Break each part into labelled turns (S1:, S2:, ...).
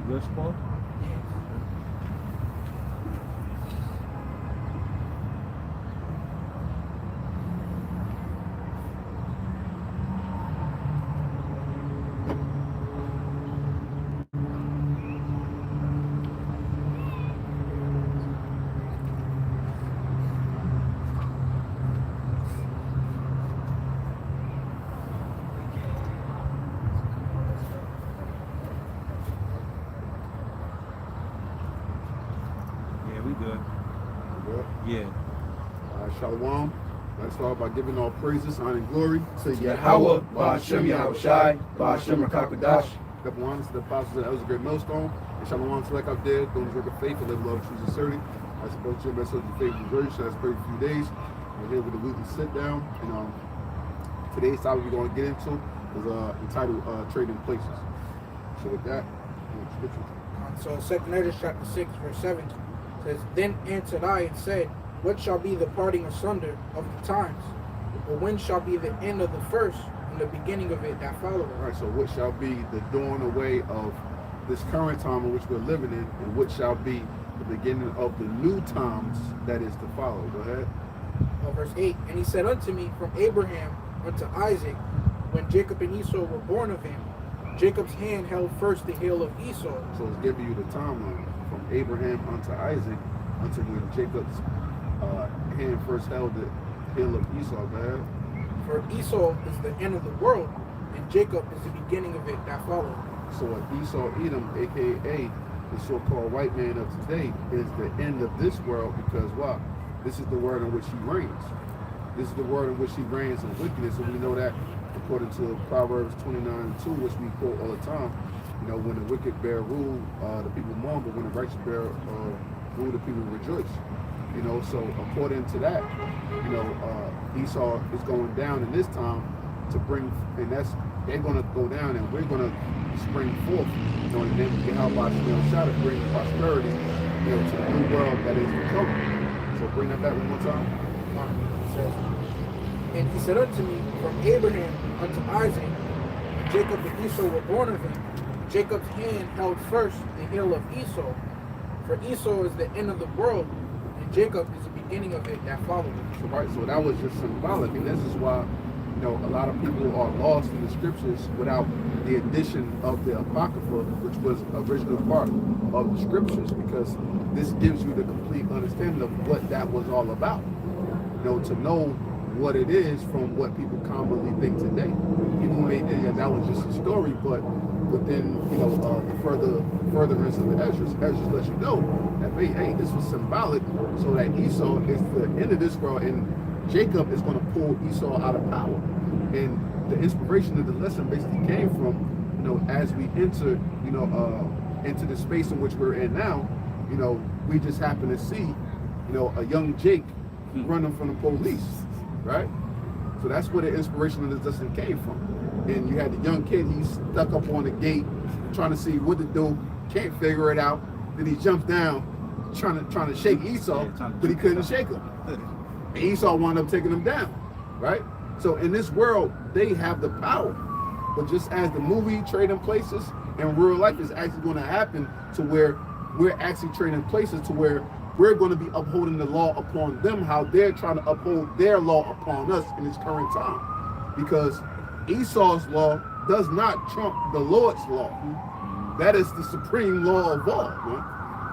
S1: Good spot? Yeah, we good.
S2: Good.
S1: Yeah.
S2: Shalom. Let's start by giving all praises, honor, and glory to
S3: Yahawah, BaHaSham, Yahawashi, BaHaSham, Qadash.
S2: Couple honors to the apostles and elders of GreatMillStone. And shalom to like up there, doing the work of faith and live love, true sincerity. I suppose your message of faith and virtue. That's for a few days. We're here with a weekly sit down. And today's topic we're going to get into is entitled Trading Places. So with that, scripture.
S4: So 2 Ezra chapter 6, verse 7 says, Then answered I and said, What shall be the parting asunder of the times? Or when shall be the end of the first, and the beginning of it that followeth?
S2: All right, so what shall be the doing away of this current time in which we're living in, and what shall be the beginning of the new times that is to follow? Go ahead.
S4: Verse 8, And he said unto me, From Abraham unto Isaac, when Jacob and Esau were born of him, Jacob's hand held first the heel of Esau.
S2: So it's giving you the timeline from Abraham unto Isaac until when Jacob's hand first held the heel of Esau. Go ahead.
S4: For Esau is the end of the world, and Jacob is the beginning of it that followeth.
S2: So Esau Edom, aka the so-called white man of today, is the end of this world because what? This is the world in which he reigns. This is the world in which he reigns in wickedness, and we know that according to Proverbs 29:2, which we quote all the time. You know, when the wicked bear rule, the people mourn, but when the righteous bear rule, the people rejoice. You know, so according to that, you know, Esau is going down in this time to bring, and they're going to go down, and we're going to spring forth, you know, in the name of Yahawashi, to bring prosperity, you know, to the new world that is coming. So bring that back one more time.
S4: It says, And he said unto me, From Abraham unto Isaac, when Jacob and Esau were born of him, Jacob's hand held first the heel of Esau. For Esau is the end of the world, and Jacob is the beginning of it that followeth.
S2: So, right, so that was just symbolic, and this is why, you know, a lot of people are lost in the scriptures without the addition of the Apocrypha, which was original part of the scriptures, because this gives you the complete understanding of what that was all about. You know, to know what it is from what people commonly think today. People may think that that was just a story, but then, you know, the furtherance of the Ezra lets you know that, hey, this was symbolic, so that Esau is the end of this world, and Jacob is going to pull Esau out of power. And the inspiration of the lesson basically came from, you know, as we enter, you know, into the space in which we're in now, you know, we just happen to see, you know, a young Jake running from the police, right? So that's where the inspiration of this lesson came from. And you had the young kid, he's stuck up on the gate, trying to see what to do, can't figure it out. Then he jumps down, trying to shake Esau, but he couldn't shake him. And Esau wound up taking him down, right? So in this world, they have the power. But just as the movie Trading Places, in real life is actually going to happen to where we're actually trading places to where we're going to be upholding the law upon them, how they're trying to uphold their law upon us in this current time. Because Esau's law does not trump the Lord's law. That is the supreme law of all.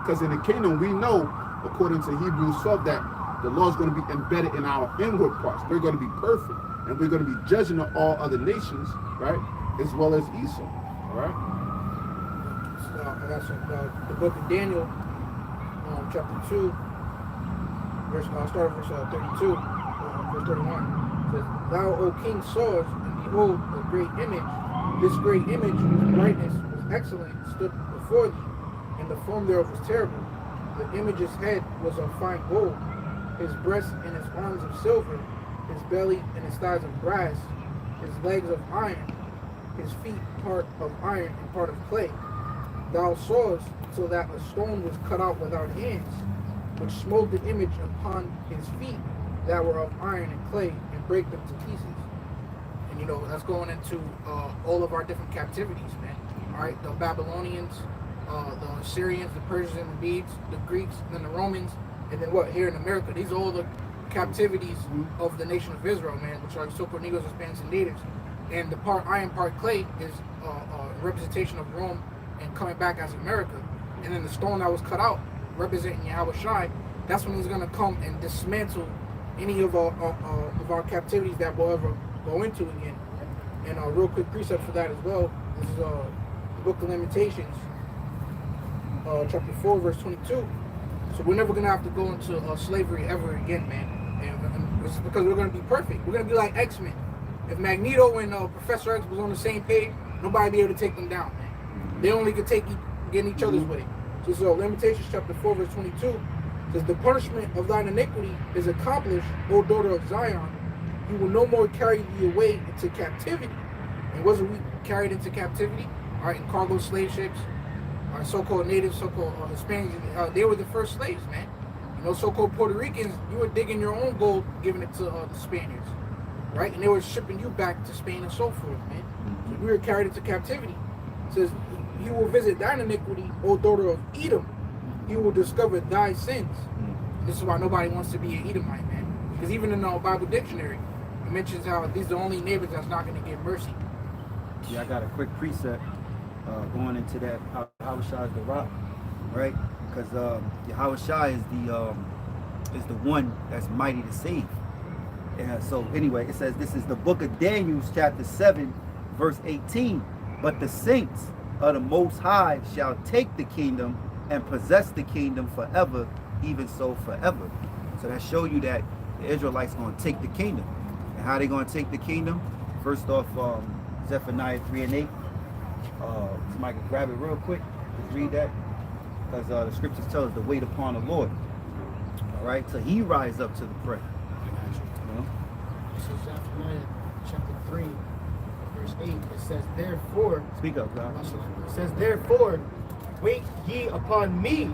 S2: Because in the kingdom, we know, according to Hebrews 12, that the law is going to be embedded in our inward parts. We're going to be perfect. And we're going to be judging all other nations, right? As well as Esau, all right?
S4: I got some, the book of Daniel, chapter 2, start at verse 32, verse 31. It says, Thou, O king, sawest, and behold, a great image. This great image, whose brightness was excellent, stood before thee, and the form thereof was terrible. The image's head was of fine gold, his breast and his arms of silver, his belly and his thighs of brass, his legs of iron, his feet part of iron and part of clay. Thou sawest so that a stone was cut out without hands, which smote the image upon his feet that were of iron and clay, and break them to pieces. And you know, that's going into all of our different captivities, man. All right, the Babylonians, the Assyrians, the Persians, and the Medes, the Greeks, and then the Romans, and then what? Here in America, these are all the captivities of the nation of Israel, man, which are so-called Negroes, Hispanics, and natives. And the part iron, part clay is a representation of Rome and coming back as America. And then the stone that was cut out, representing Yahawashi, that's when he's going to come and dismantle any of our captivities that we'll ever go into again. And a real quick precept for that as well is the Book of Lamentations, chapter 4, verse 22. So we're never going to have to go into slavery ever again, man. And it's because we're going to be perfect. We're going to be like X-Men. If Magneto and Professor X was on the same page, nobody would be able to take them down, man. They only could get in each other's way. So Lamentations chapter 4, verse 22 says, the punishment of thine iniquity is accomplished, O daughter of Zion. He will no more carry thee away into captivity. And wasn't we carried into captivity? All right, in cargo slave ships, our so-called natives, so-called Hispanics, they were the first slaves, man. You know, so-called Puerto Ricans, you were digging your own gold, giving it to the Spaniards, right? And they were shipping you back to Spain and so forth, man. So we were carried into captivity. It says, he will visit thine iniquity, O daughter of Edom. He will discover thy sins. This is why nobody wants to be an Edomite, man. Because even in the Bible dictionary, it mentions how these are the only neighbors that's not going to get mercy.
S3: Yeah, I got a quick precept going into that. Yahawashi is the rock, right? Because Yahawashi is the one that's mighty to save. And so anyway, it says this is the book of Daniel, chapter 7, verse 18. But the saints of the Most High shall take the kingdom and possess the kingdom forever, even so forever. So that show you that the Israelites going to take the kingdom. And how they going to take the kingdom? First off, Zephaniah 3 and 8. Somebody can grab it real quick. Just read that. Because the scriptures tell us to wait upon the Lord. All right, so he rise up to the prey. You know?
S1: This is Zephaniah chapter 3, verse 8. It says, therefore,
S3: Speak up, God.
S1: it says, therefore, wait ye upon me,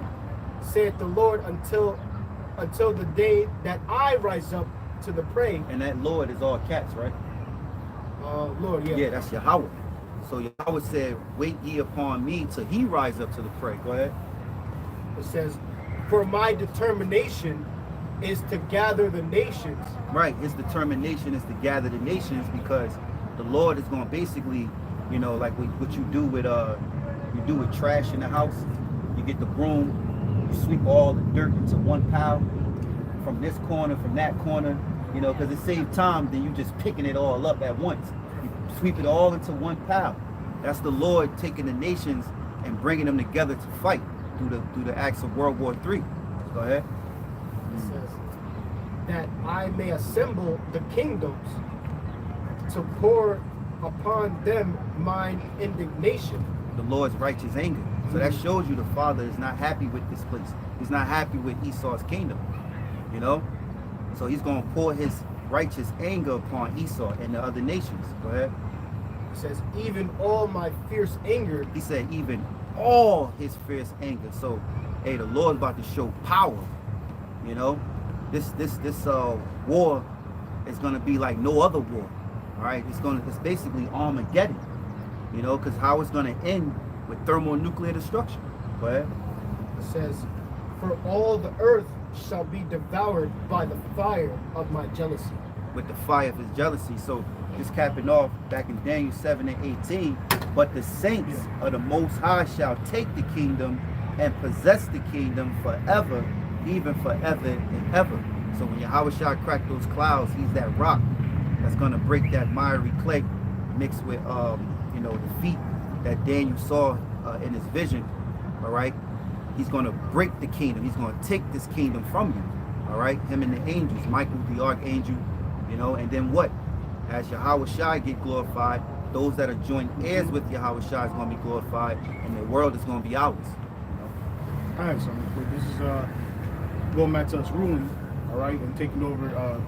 S1: saith the Lord, until the day that I rise up to the prey.
S3: And that Lord is all caps, right?
S1: Lord, yeah.
S3: Yeah, that's Yahawah. So Yahweh said, wait ye upon me till he rise up to the prey. Go ahead.
S1: It says, for my determination is to gather the nations.
S3: Right, his determination is to gather the nations, because the Lord is going to basically, you know, like what you do with trash in the house. You get the broom, you sweep all the dirt into one pile, from this corner, from that corner, you know, because it saves time than you just picking it all up at once. You sweep it all into one pile. That's the Lord taking the nations and bringing them together to fight through the acts of World War III. Go ahead.
S1: It says, that I may assemble the kingdoms to pour upon them mine indignation.
S3: The Lord's righteous anger. So that shows you the Father is not happy with this place. He's not happy with Esau's kingdom, you know? So he's going to pour his righteous anger upon Esau and the other nations. Go ahead.
S1: It says, even all my fierce anger.
S3: He said, even all his fierce anger. So, hey, the Lord's about to show power, you know? This war is going to be like no other war, all right? It's basically Armageddon, you know, because how it's going to end with thermonuclear destruction. Go ahead.
S1: It says, for all the earth shall be devoured by the fire of my jealousy.
S3: With the fire of his jealousy. So just capping off back in Daniel 7 and 18, but the saints of the Most High shall take the kingdom and possess the kingdom forever, even forever and ever. So when Yahweh shall crack those clouds, he's that rock that's going to break that miry clay mixed with you know, the feet that Daniel saw in his vision. All right, he's going to break the kingdom. He's going to take this kingdom from you. All right, him and the angels, Michael the archangel, you know. And then what? As Yahawashi get glorified, those that are joint heirs with Yahawashi is going to be glorified, and the world is going to be ours. You know?
S5: All right, so this is going back to us ruling, all right, and taking over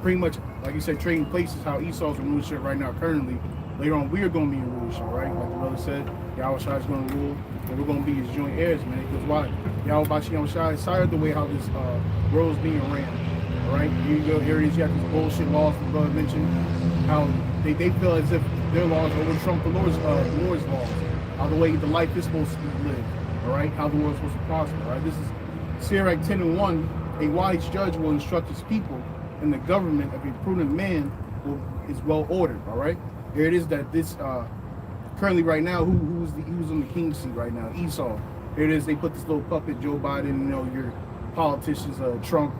S5: pretty much, like you said, trading places, how Esau's in rulership right now currently. Later on, we are going to be in rulership, right? Like the brother said, Yahawashi is going to rule, and we're going to be his joint heirs, man. Because why? Yahawashi is tired of the way how this world is being ran, all right? You go areas, you have these bullshit laws the brother mentioned, how they feel as if their laws over Trump the Lord's laws. how the way the life is supposed to be lived, all right, how the world's supposed to prosper, all right. This is Sirach 10:1. A wise judge will instruct his people, and the government of a prudent man is well ordered, all right. Here it is that this currently right now, who's on the king's seat right now? Esau. Here it is. They put this little puppet, Joe Biden, you know, your politicians, Trump,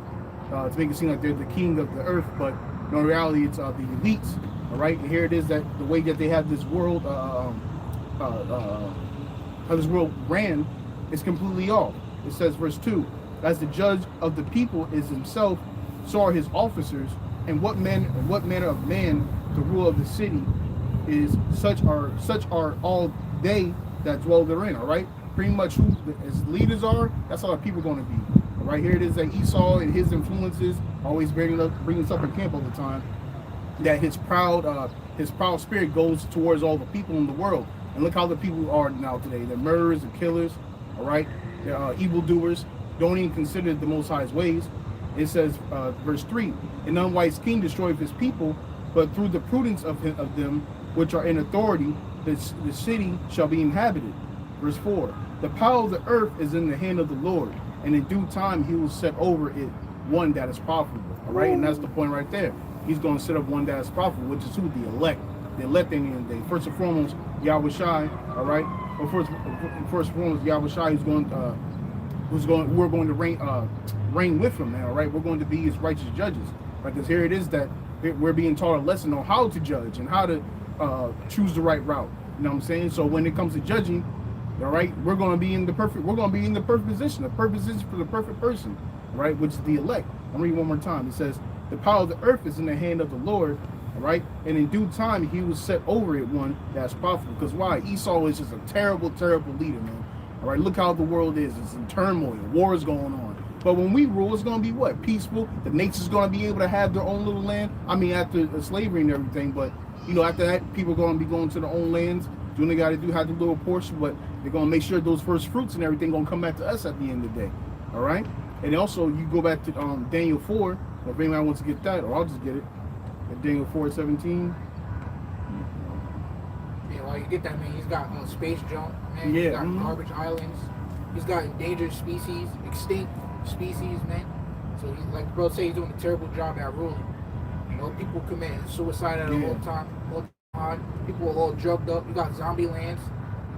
S5: to make it seem like they're the king of the earth, but no, in reality, it's the elites. All right, and here it is that the way that they have this world, how this world ran, is completely off. It says, verse 2: as the judge of the people is himself, so are his officers, and what manner of man the rule of the city is, such are all they that dwell therein. All right, pretty much who as leaders are, that's how the people are going to be. All right, here it is that Esau and his influences always bringing us up in camp all the time, that his proud spirit goes towards all the people in the world. And look how the people are now today. They're murderers and killers, all right? They're evildoers, don't even consider the Most High's ways. It says, verse 3, an unwise king destroyeth his people, but through the prudence of them which are in authority, the city shall be inhabited. Verse 4, the power of the earth is in the hand of the Lord, and in due time he will set over it one that is profitable. All right, and that's the point right there. He's going to set up one that is profitable, which is who? The elect. The elect in the end of the day. First and foremost, Yahawashi. All right. Well, first and foremost, Yahawashi we're going to reign with him now. All right. We're going to be his righteous judges. Right. Because here it is that we're being taught a lesson on how to judge and how to choose the right route. You know what I'm saying? So when it comes to judging, all right, we're going to be in the perfect position, the perfect position for the perfect person, right? Which is the elect. I'm reading one more time. It says, the power of the earth is in the hand of the Lord, all right? And in due time, he will set over it one that's profitable. Because why? Esau is just a terrible, terrible leader, man. All right, look how the world is. It's in turmoil. War is going on. But when we rule, it's going to be what? Peaceful. The nation's going to be able to have their own little land. I mean, after slavery and everything. But, you know, after that, people are going to be going to their own lands. Doing what they got to do, have the little portion. But they're going to make sure those first fruits and everything going to come back to us at the end of the day. All right? And also, you go back to Daniel 4. Or if anyone wants to get that, or I'll just get it. At Daniel 4:17.
S4: Yeah, while you get that, man, he's got space junk, man.
S5: Yeah.
S4: He's got garbage islands. He's got endangered species, extinct species, man. So he's like the bro say, he's doing a terrible job at ruling. You know, people commit suicide at all time. People are all drugged up. You got zombie lands,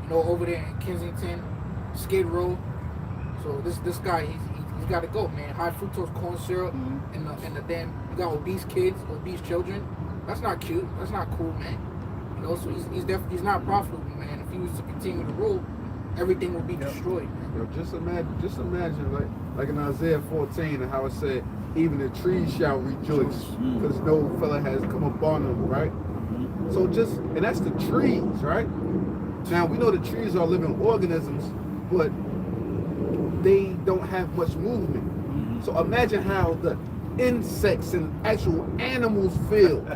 S4: you know, over there in Kensington, Skid Row. So this guy, he's got to go, man. High fructose corn syrup and the damn. You got obese kids, obese children. That's not cute. That's not cool, man. You know, so he's definitely not profitable, man. If he was to continue to rule, everything would be destroyed, man.
S2: Yo, just imagine, like in Isaiah 14, and how it said, even the trees shall rejoice, because no fella has come upon them, right? So and that's the trees, right? Now we know the trees are living organisms, but they don't have much movement. So imagine how the insects and actual animals feel.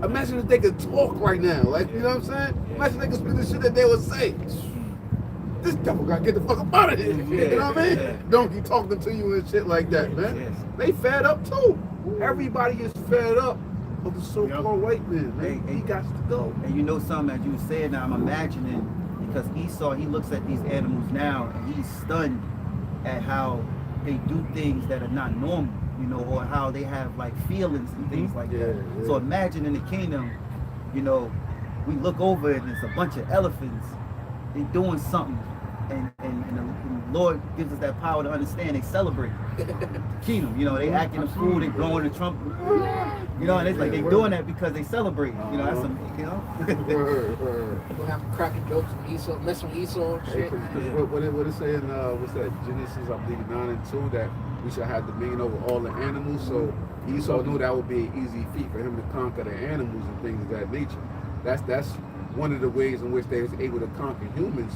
S2: Imagine if they could talk right now, like, you know what I'm saying? Imagine they could speak the shit that they would say. This devil gotta get the fuck up out of here. You know what I mean? Donkey talking to you and shit like that, man. They fed up too. Everybody is fed up of the so-called white man, man. He got to go.
S3: And you know something, as you said, now I'm imagining, because Esau, he looks at these animals now and he's stunned at how they do things that are not normal, you know, or how they have like feelings and things like that. Yeah. So imagine in the kingdom, you know, we look over it and it's a bunch of elephants. They doing something, and the Lord gives us that power to understand. They celebrate the kingdom, you know. They acting a fool, they blowing the trumpet, you know, and it's like they doing that because they celebrate. You know, that's some, you know.
S4: People have cracking jokes and Esau, messing with Esau and shit.
S2: What it say in what's that, Genesis, I believe 9:2, that we shall have dominion over all the animals. So Esau knew that would be an easy feat for him to conquer the animals and things of that nature. That's one of the ways in which they was able to conquer humans,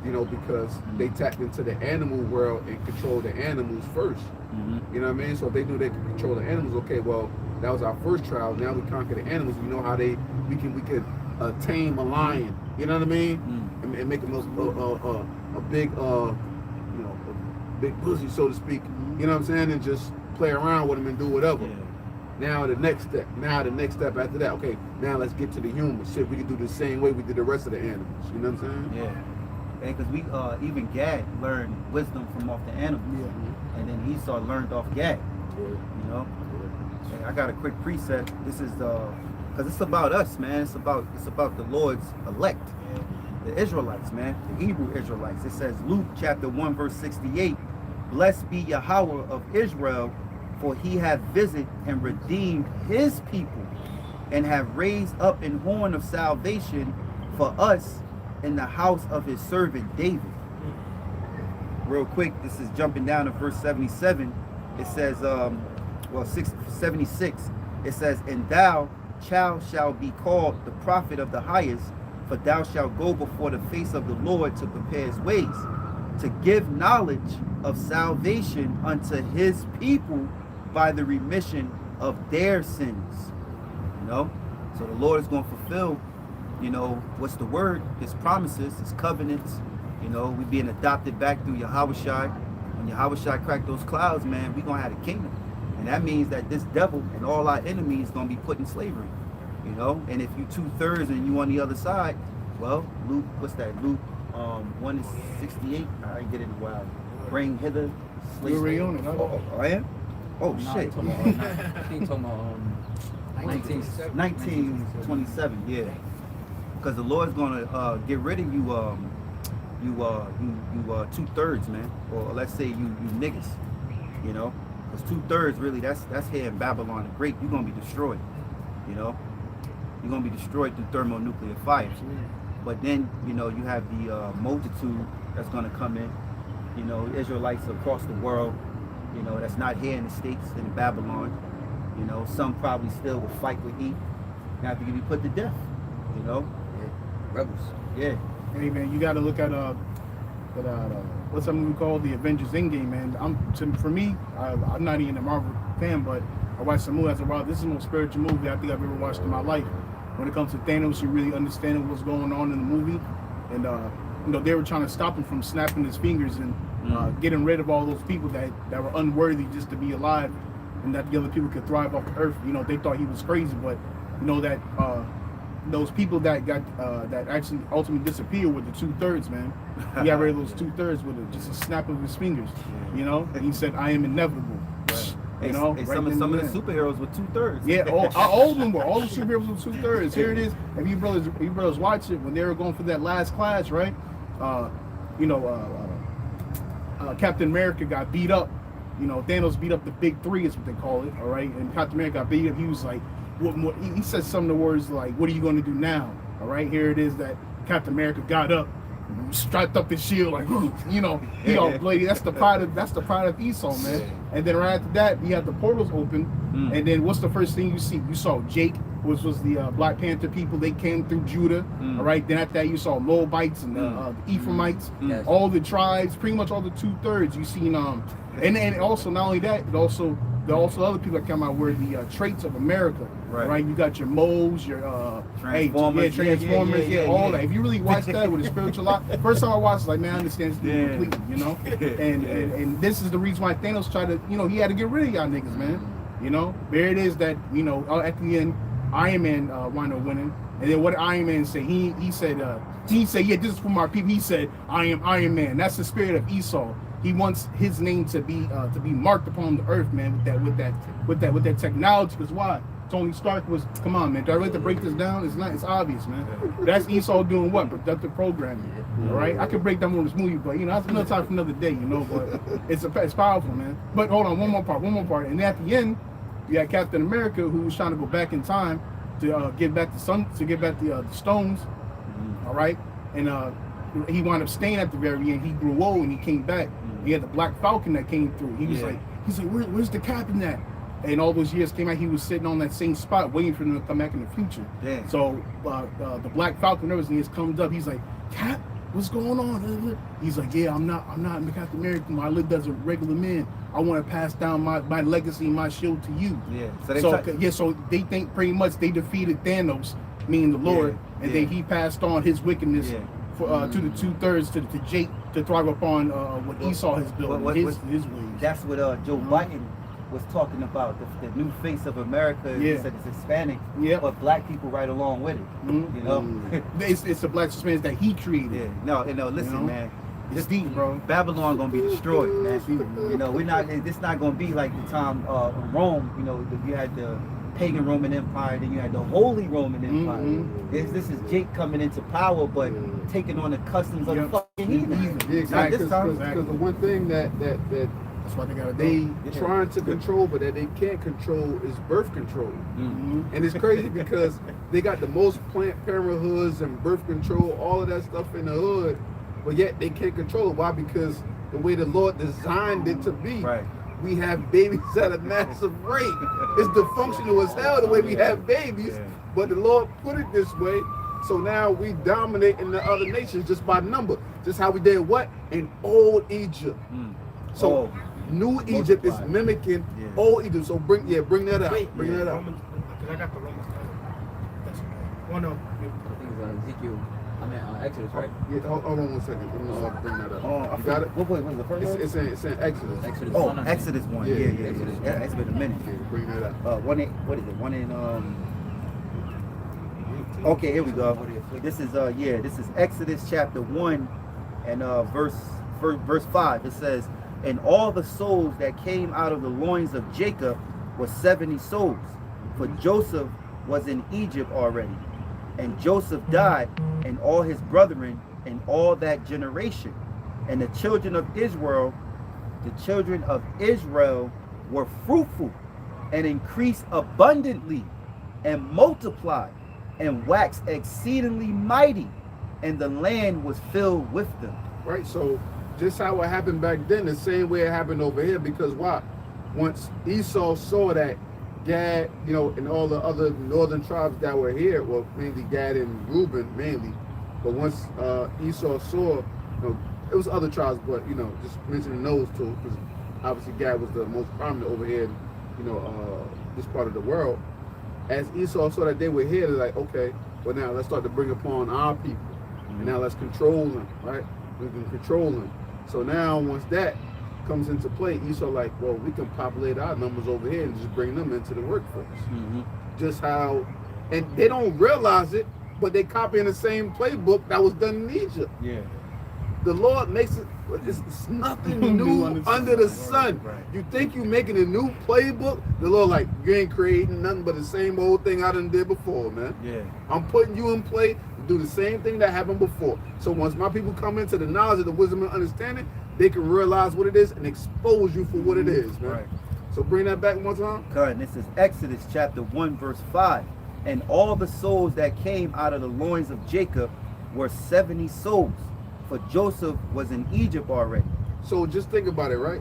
S2: you know, because they tapped into the animal world and controlled the animals first. You know what I mean? So if they knew they could control the animals, okay, well, that was our first trial. Now we conquer the animals. We know how we could tame a lion. You know what I mean? And make him a big, you know, a big pussy, so to speak. You know what I'm saying? And just play around with him and do whatever. Now the next step after that, okay, Now let's get to the human shit. We can do the same way we did the rest of the animals. You know what I'm saying?
S3: Yeah. And because we even Gad learned wisdom from off the animals, and then Esau learned off Gad. You know. And I got a quick preset. This is because it's about us, man. It's about the Lord's elect, the Israelites, man, the Hebrew Israelites. It says Luke chapter 1 verse 68. Blessed be Yahawah of Israel, for he hath visited and redeemed his people, and have raised up an horn of salvation for us in the house of his servant David. Real quick, this is jumping down to verse 77. It says, 76. It says, and thou, child, shalt be called the prophet of the highest, for thou shalt go before the face of the Lord to prepare his ways, to give knowledge of salvation unto his people by the remission of their sins. You know, so the Lord is going to fulfill, you know, what's the word? His promises, his covenants. You know, we being adopted back through Yahawashi. When Yahawashi cracked those clouds, man, we gonna have a kingdom, and that means that this devil and all our enemies gonna be put in slavery. You know, and if you 2/3 and you on the other side, well, Luke, what's that? Luke 1:68. I get it in a while. Bring hither.
S5: You're already on it, huh?
S3: Oh, I am. Oh shit.
S6: He talking about
S3: 1927, yeah. Because the Lord's gonna get rid of you, you 2/3, man, or let's say you niggas, you know, because 2/3 really that's here in Babylon the Great. You're gonna be destroyed, you know. You're gonna be destroyed through thermonuclear fire. But then, you know, you have the multitude that's gonna come in, you know, Israelites across the world, you know, that's not here in the States, in Babylon. You know, some probably still will fight with E after you be put to death, you know.
S6: rebels.
S3: Yeah.
S5: Hey man, you got to look at what's that movie called? The Avengers Endgame, man. For me, I'm not even a Marvel fan, but I watched the movie. I said, wow, this is the most spiritual movie I think I've ever watched in my life. When it comes to Thanos, you really understand what's going on in the movie, and you know, they were trying to stop him from snapping his fingers and getting rid of all those people that were unworthy just to be alive, and that the other people could thrive off the earth. You know, they thought he was crazy, but you know that those people that got that actually ultimately disappeared with the 2/3, man. He got rid of those 2/3 with just a snap of his fingers. You know, and he said, "I am inevitable."
S3: Right.
S5: You know,
S3: and
S5: right
S3: some of the superheroes were 2/3.
S5: Yeah, all of them were. All the superheroes were 2/3. Here it is. If you brothers watch it, when they were going for that last clash, right? You know, Captain America got beat up. You know, Thanos beat up the big three, is what they call it. All right, and Captain America got beat up. He was like, "What?" He said some of the words like, "What are you going to do now?" All right, here it is that Captain America got up, strapped up his shield, like, you know, he all bloody. That's the pride of Esau, man. And then right after that, you have the portals open, and then what's the first thing you see? You saw Jake, which was the Black Panther people. They came through Judah, all right. Then after that, you saw Moabites and the Ephraimites, all the tribes, pretty much all the 2/3. You seen and also not only that, but also other people that come out were the traits of America, right? You got your moles, your Transformers, all that. If you really watch that with a spiritual eye, first time I watched, like, man, I understand this completely, you know. And this is the reason why Thanos tried to, you know, he had to get rid of y'all niggas, man. You know, there it is that, you know, at the end, Iron Man wound up winning. And then what did Iron Man say? He said, yeah, this is for my people. He said, I am Iron Man. That's the spirit of Esau. He wants his name to be marked upon the earth, man, with that technology. Because why? Tony Stark was, come on, man. Do I really have to break this down? It's obvious, man. That's Esau doing what? Productive programming. All right, I could break down more of this movie, but you know, that's another time for another day, you know. But it's powerful, man. But hold on, one more part. And at the end, you had Captain America, who was trying to go back in time to get back the stones. All right, and he wound up staying at the very end. He grew old and he came back. He had the Black Falcon that came through. He was like, where's the captain at? And all those years came out, he was sitting on that same spot waiting for them to come back in the future. Yeah. So the Black Falcon, everything comes up. He's like, Cap, what's going on? He's like, yeah, I'm not Captain America. I live as a regular man. I want to pass down my legacy and my shield to you. Yeah. So they think pretty much they defeated Thanos, meaning the Lord, and then he passed on his wickedness to the 2/3 to Jake to thrive upon what Esau has built, his ways.
S3: That's what Joe Biden was talking about the new face of America. He
S5: Yeah.
S3: said it's Hispanic,
S5: Yeah.
S3: but black people right along with it.
S5: Mhm.
S3: You know?
S5: It's the black Hispanics that he created.
S3: Yeah. No, listen,
S5: You know?
S3: man.
S5: It's deep, bro.
S3: Babylon gonna be destroyed, man.
S5: It's deep, bro.
S3: You know, we're not. It's not gonna be like the time Rome. You know, you had the pagan Roman Empire, then you had the Holy Roman Empire.
S5: Mhm.
S3: This is Jake coming into power, but taking on the customs of the
S5: Yep.
S3: fucking heathen.
S2: Yeah,
S3: Not
S2: exactly.
S3: this time.
S2: Because the one thing that
S5: That's why they gotta
S2: they
S5: do.
S3: Yeah.
S2: trying to control, but that they can't control is birth control.
S3: Mm.
S2: And it's crazy because they got the most Planned Parenthoods and birth control, all of that stuff in the hood, but yet they can't control it. Why? Because the way the Lord designed it to be,
S3: Right.
S2: we have babies at a massive rate. It's dysfunctional as hell the way we have babies,
S3: Yeah.
S2: but the Lord put it this way. So now we dominate in the other nations just by number. Just how we did what? In old Egypt.
S3: Mm.
S2: So
S3: Oh.
S2: New Egypt is
S3: Multiply.
S2: mimicking
S3: Yeah.
S2: old Egypt. So bring that up.
S1: Wait,
S2: Bring that up.
S1: Romans, because I got the Romans. That's one of
S6: I think it's Ezekiel. I mean, Exodus, right?
S2: Yeah, hold on 1 second. Let me bring that up.
S3: Oh, I
S2: You got it?
S3: What was the first one?
S2: It's in Exodus.
S6: Exodus.
S3: Oh,
S6: 1, I think.
S3: Exodus 1.
S2: Yeah,
S3: Yeah,
S2: yeah,
S3: yeah.
S6: Exodus.
S3: Yeah, it's been a minute.
S2: Yeah, bring that up.
S3: One in, what is it? One in Okay, here we go. This is this is Exodus chapter 1 and verse 5. It says, "And all the souls that came out of the loins of Jacob were 70 souls, for Joseph was in Egypt already. And Joseph died, and all his brethren, and all that generation. And the children of Israel were fruitful, and increased abundantly, and multiplied, and waxed exceedingly mighty, and the land was filled with them."
S2: Right? So just how it happened back then, the same way it happened over here. Because why? Once Esau saw that Gad, and all the other northern tribes that were here, well, mainly Gad and Reuben, mainly. But once Esau saw, it was other tribes, but just mentioning those two, because obviously Gad was the most prominent over here in, this part of the world. As Esau saw that they were here, they're like, okay, well now let's start to bring upon our people, and now let's control them, right? We can control them. So now once that comes into play, Esau like, well, we can populate our numbers over here and just bring them into the workforce. Just how, and they don't realize it, but they copying the same playbook that was done in Egypt.
S3: Yeah.
S2: The Lord makes it, it's nothing new under the sun.
S3: Right.
S2: You think you making a new playbook? The Lord like, you ain't creating nothing but the same old thing I done did before, man.
S3: Yeah.
S2: I'm putting you in play to do the same thing that happened before. So once my people come into the knowledge of the wisdom and understanding, they can realize what it is and expose you for what it is, man.
S3: Right.
S2: So bring that back one time.
S3: God, and this is Exodus chapter 1 verse 5. "And all the souls that came out of the loins of Jacob were 70 souls, for Joseph was in Egypt already."
S2: So just think about it, right?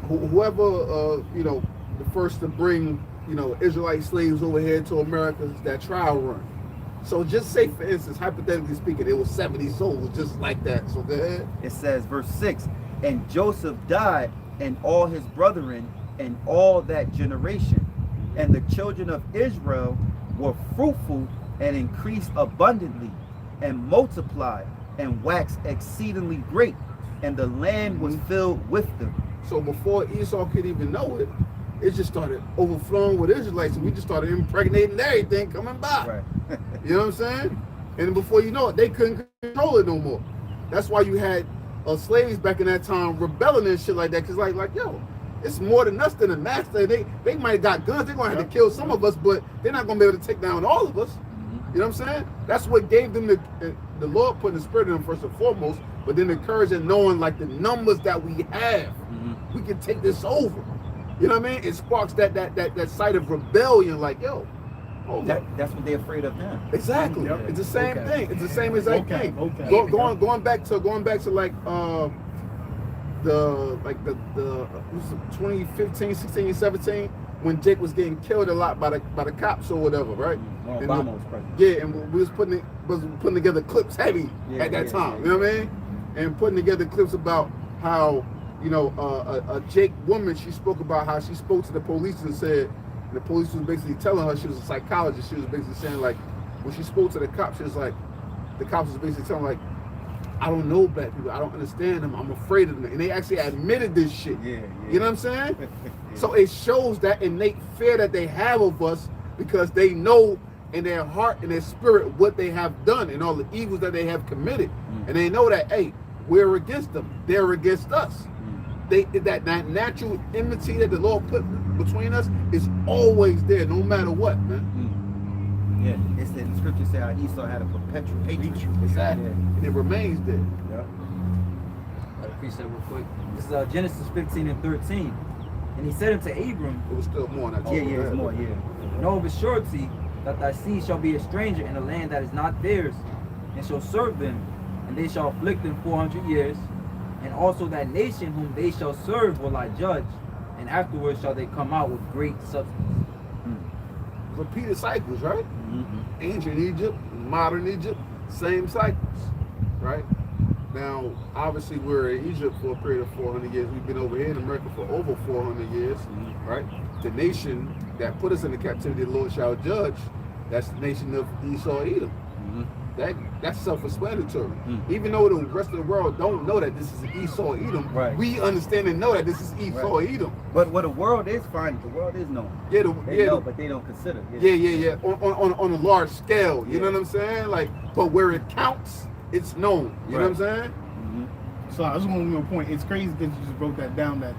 S2: Whoever, the first to bring, Israelite slaves over here to America, that trial run. So just say, for instance, hypothetically speaking, it was 70 souls just like that. So go ahead.
S3: It says, verse 6, "And Joseph died, and all his brethren, and all that generation. And the children of Israel were fruitful, and increased abundantly, and multiplied, and waxed exceedingly great, and the land was filled with them."
S2: So before Esau could even know it, it just started overflowing with Israelites, and we just started impregnating everything coming by.
S3: Right.
S2: You know what I'm saying? And before you know it, they couldn't control it no more. That's why you had slaves back in that time rebelling and shit like that. Cause like yo, it's more than us than a master. They might have got guns. They're gonna have to kill some of us, but they're not gonna be able to take down all of us. You know what I'm saying? That's what gave them the Lord put the spirit in them first and foremost, but then the courage and knowing like the numbers that we have, we can take this over. You know what I mean? It sparks that sight of rebellion. Like yo,
S3: That's what they're afraid of now.
S2: exactly.
S5: Yep.
S2: It's the same
S6: Okay.
S2: thing. It's the same exact
S5: Okay,
S2: thing.
S5: okay.
S2: Going back to like the 2015, 16, 17 when Jake was getting killed a lot by the cops or whatever, right?
S3: Well,
S2: And
S3: Obama was president.
S2: yeah, and we was putting together clips heavy at that time. You know what I mean? And putting together clips about how a Jake woman, she spoke about how she spoke to the police and said, and the police was basically telling her, she was a psychologist, she was basically saying like, when she spoke to the cops, she was like, the cops was basically telling like, I don't know black people. I don't understand them. I'm afraid of them. And they actually admitted this shit.
S3: Yeah.
S2: You know what I'm saying? So it shows that innate fear that they have of us because they know in their heart and their spirit what they have done and all the evils that they have committed. And they know that, hey, we're against them. They're against us. That natural enmity that the Lord put between us is always there, no matter what, man.
S3: Yeah, it's the scripture say how Esau had a perpetual hatred.
S2: Exactly. And it remains there.
S3: Yeah.
S6: Got a precept real quick. This is Genesis 15 and 13. And he said unto Abram,
S2: It was still more than that.
S3: It's more,
S6: know of a surety that thy seed shall be a stranger in a land that is not theirs, and shall serve them, and they shall afflict them 400 years. And also that nation whom they shall serve will I judge, and afterwards shall they come out with great substance.
S2: Repeated cycles, right? Ancient Egypt, modern Egypt, same cycles, right? Now, obviously, we're in Egypt for a period of 400 years. We've been over here in America for over 400 years, right? The nation that put us into captivity, the Lord shall judge. That's the nation of Esau, Edom. That's self-explanatory. Even though the rest of the world don't know that this is Esau, Edom, we understand and know that this is Esau, Edom.
S3: But what the world is finding, the world is knowing.
S2: Yeah,
S3: They know, but they don't consider.
S2: Yeah. On a large scale, you know what I'm saying? Like, but where it counts, it's known. You know what I'm saying?
S5: So I just want to make a point. It's crazy because you just broke that down that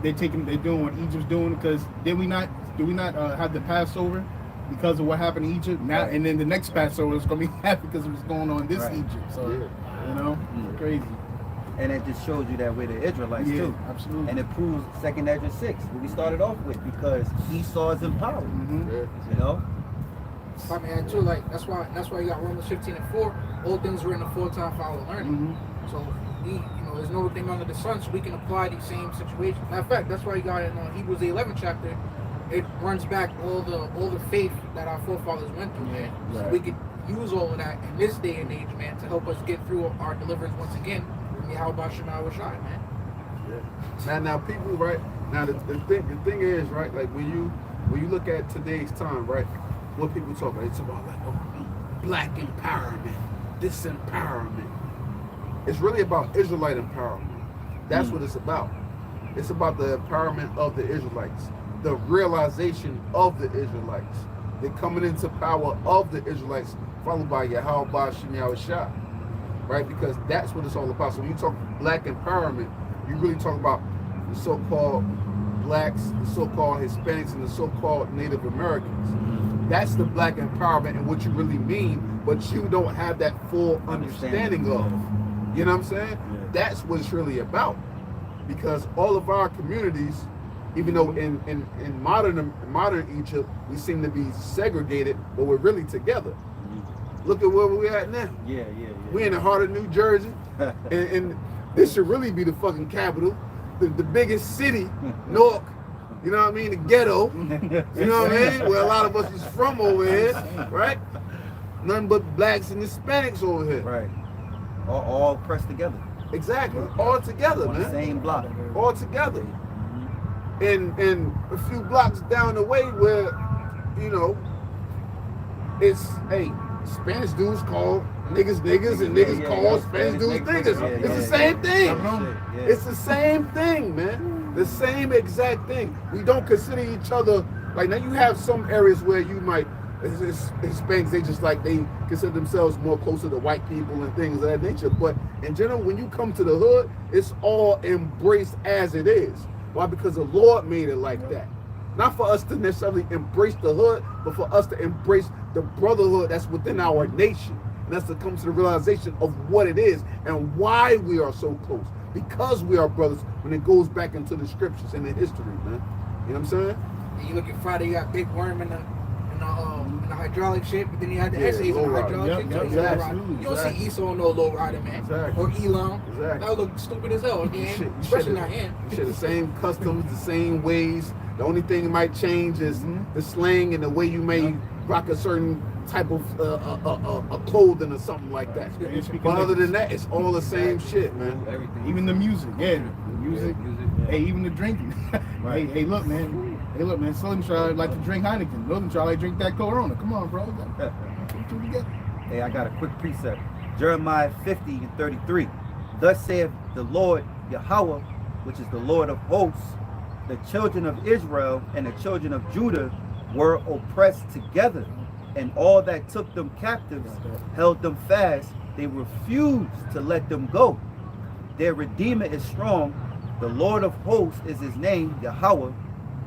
S5: they're doing what Egypt's doing, because do we not have the Passover because of what happened in Egypt now, and then the next Passover is going to be happy because of what's going on in this Egypt. So you know, it's crazy.
S3: And it just shows you that we're the Israelites too.
S5: Absolutely.
S3: And it proves 2nd Ezra 6, what we started off with, because Esau is in power. You know?
S4: I mean, too, like that's why you got Romans 15 and 4. All things were in the full-time follow learning. So we, there's no thing under the sun, so we can apply these same situations. Matter of fact, that's why you got in Hebrews the 11th chapter. It runs back all the faith that our forefathers went through, man. So we could use all of that in this day and age, man, to help us get through our deliverance once again. BaHaSham, man.
S2: Now people, right? Now the thing is, right? Like when you look at today's time, right? What people talk about, it's about like, black empowerment, this empowerment. It's really about Israelite empowerment. That's what it's about. It's about the empowerment of the Israelites, the realization of the Israelites, the coming into power of the Israelites, followed by Yahawah, Yahawashi, right? Because that's what it's all about. So when you talk black empowerment, you really talk about the so-called blacks, the so-called Hispanics, and the so-called Native Americans. That's the black empowerment and what you really mean, but you don't have that full understanding of. You know what I'm saying? That's what it's really about. Because all of our communities, even though in modern Egypt, we seem to be segregated, but we're really together. Look at where we're at now. We're in the heart of New Jersey, and this should really be the fucking capital, the biggest city, Newark. You know what I mean? The ghetto. You know what I mean? Where a lot of us is from over here, right? Nothing but blacks and Hispanics over here.
S3: Right. All pressed together.
S2: Exactly. All together,
S3: On
S2: man.
S3: the same block.
S2: All together. And a few blocks down the way where, it's, Spanish dudes call niggas and niggas call Spanish dudes niggas. It's the same thing. It's the same thing, man. The same exact thing. We don't consider each other, like now you have some areas where you might, Hispanics, they consider themselves more closer to white people and things of that nature. But in general, when you come to the hood, it's all embraced as it is. Why? Because the Lord made it like that. Not for us to necessarily embrace the hood, but for us to embrace the brotherhood that's within our nation. And that's to come to the realization of what it is and why we are so close. Because we are brothers when it goes back into the scriptures and the history, man. You know what I'm saying?
S4: And you look at Friday, you got Big Worm in the hydraulic shit, but then you had the essays in the hydraulic shit. You don't see Esau on no low rider, man. Or Elam. That would look stupid as hell again. Especially not him.
S2: You share the same customs, the same ways. The only thing that might change is the slang and the way you may rock a certain type of a clothing or something like that. But other than that, it's all the same shit, man.
S5: Everything. Even the music, the music. Hey, even the drinking. Hey, look, man. Slim Child like to drink Heineken. Northern Child like to drink that Corona. Come on, bro.
S3: Hey, I got a quick precept. Jeremiah 50 and 33. Thus saith the Lord Yahawah, which is the Lord of hosts, the children of Israel and the children of Judah were oppressed together, and all that took them captives held them fast. They refused to let them go. Their Redeemer is strong. The Lord of hosts is his name, Yahawah.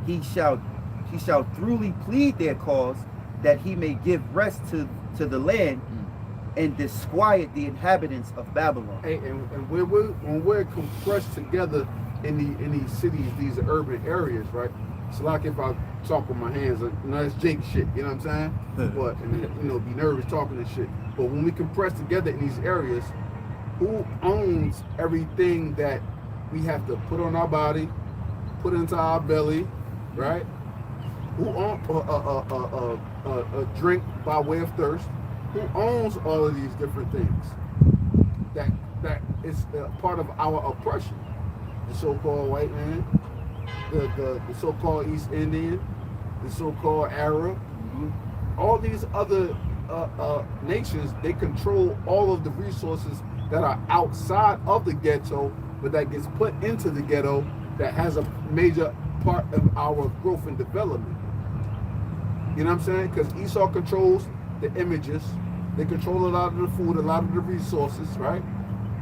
S3: He shall truly plead their cause, that he may give rest to the land and disquiet the inhabitants of Babylon.
S2: Hey, and when we're compressed together in these cities, these urban areas, right? It's like if I talk with my hands, like, you know, that's Jake shit, you know what I'm saying? But, and, you know, be nervous talking and shit. But when we compress together in these areas, who owns everything that we have to put on our body, put into our belly, right? Who owns a drink by way of thirst? Who owns all of these different things? That is part of our oppression. The so-called white man, the so-called East Indian, the so-called Arab, all these other nations, they control all of the resources that are outside of the ghetto, but that gets put into the ghetto that has a major part of our growth and development. You know what I'm saying? Because Esau controls the images, they control a lot of the food, a lot of the resources, right?